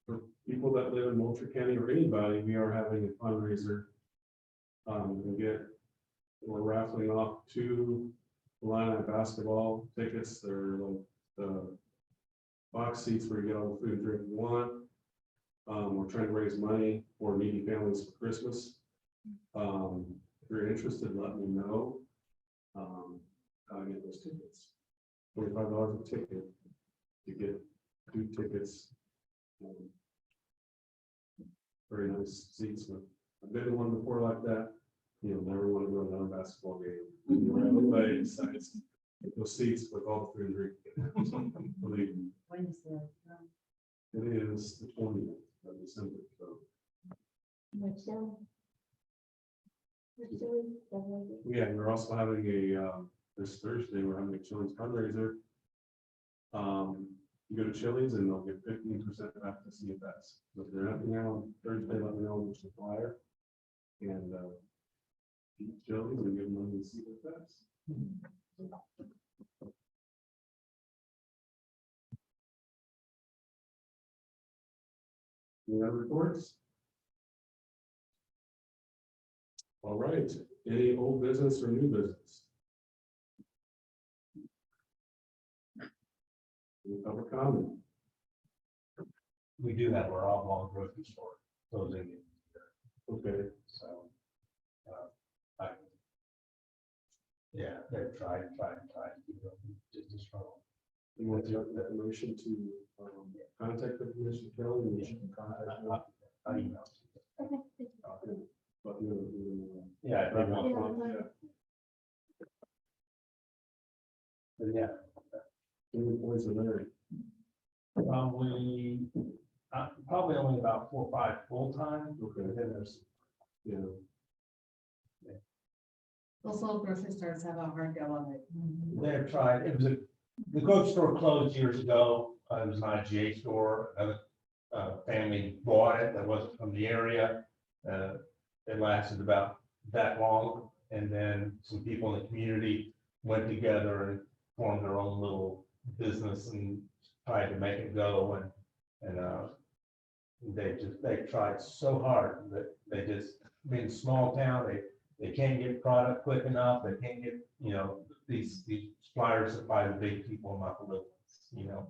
For people that live in Moultrie County or anybody, we are having a fundraiser. We're raffling off 2 Illini basketball tickets. They're like the box seats where you get all the food and drink you want. We're trying to raise money for needy families for Christmas. If you're interested, let me know. How to get those tickets. $25 a ticket to get 2 tickets. Very nice seats. I've been to one before like that. You'll never want to go to another basketball game. Everybody decides those seats with all the food and drink. Believe me. Wednesday. It is the 20th of December. So Which day? Which day? yeah, we're also having a this Thursday, we're having a Chili's fundraiser. You go to Chili's and they'll get 15% back to CFS. So if they're nothing on Thursday, let me know which the flyer. And eat Chili's and give money to CFS. Any other reports? All right, any old business or new business? Any public comment? We do have our oblong grocery store closing. Okay, So. Yeah, they've tried to keep them just strong. you want that motion to contact the Commissioner Kelly? And she can contact you? I email. Okay. But you Yeah. Yeah. any points are there? Probably only about 4 or 5 full-time. Okay. Then there's, Yeah. Those little grocery stores have a hard go of it. they've tried, the grocery store closed years ago. It was an IGA store. Another family bought it that wasn't from the area. It lasted about that long. And then some people in the community went together and formed their own little business and tried to make it go. And they tried so hard that they just, being a small town, they can't get product quick enough, they can't get, you know, these suppliers supply the big people, not the little ones, you know?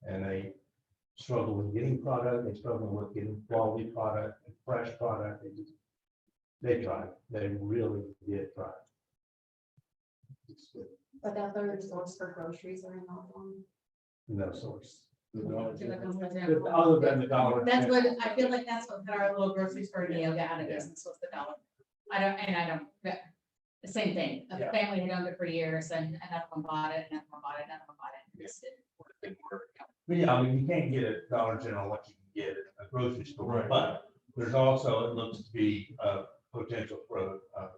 And they struggle with getting product, they struggle with getting quality product, and fresh product, they try, they really did try. It's good. But that third source for groceries are not one. No source. Other than the dollar. That's what, I feel like that's what our little grocery store deal got out of business was the dollar. The same thing, a Yeah. family had owned it for years and another one bought it, another one bought it, another one bought it. It just didn't work. But yeah, I mean, you can't get a Dollar General what you can get at a grocery store, Right. but there's also, it looks to be a potential for a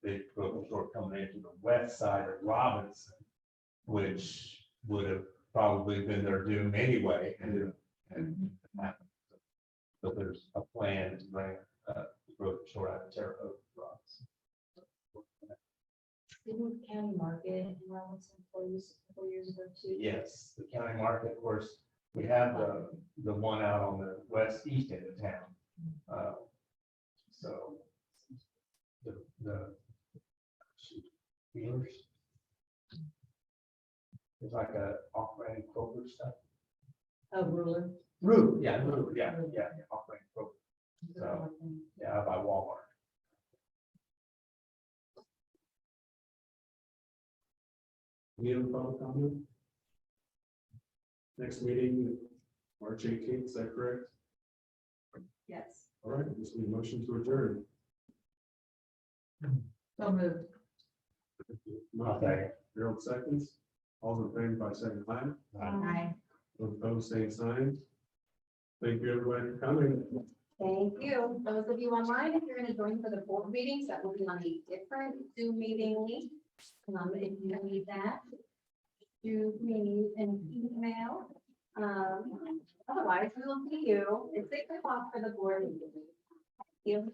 big grocery store coming into the west side of Robinson, which would have probably been their doom anyway, and happened. So there's a plan to bring the grocery store out of Terre Haute, Robinson. Didn't County Market in Robinson close a couple years ago too? Yes, the county market, of course, we have the one out on the east end of town. So the dealers. It's like a off-brand Kroger stuff. Oh, ruler. Ruler, yeah, off-brand Kroger. So, yeah, by Walmart. Any other public comment? Next meeting, March 18th, is that correct? Yes. All right, this is a motion to adjourn. So moved. Okay. Harold seconds. All in favor by saying aye. Aye. Those opposed, same sign. Thank you, everybody, for coming. Thank you. Those of you online, if you're gonna join for the board meetings, that will be on a different Zoom meeting link. If you need that, shoot me an email. Otherwise, we will see you at 6 o'clock for the board meeting. Thank you.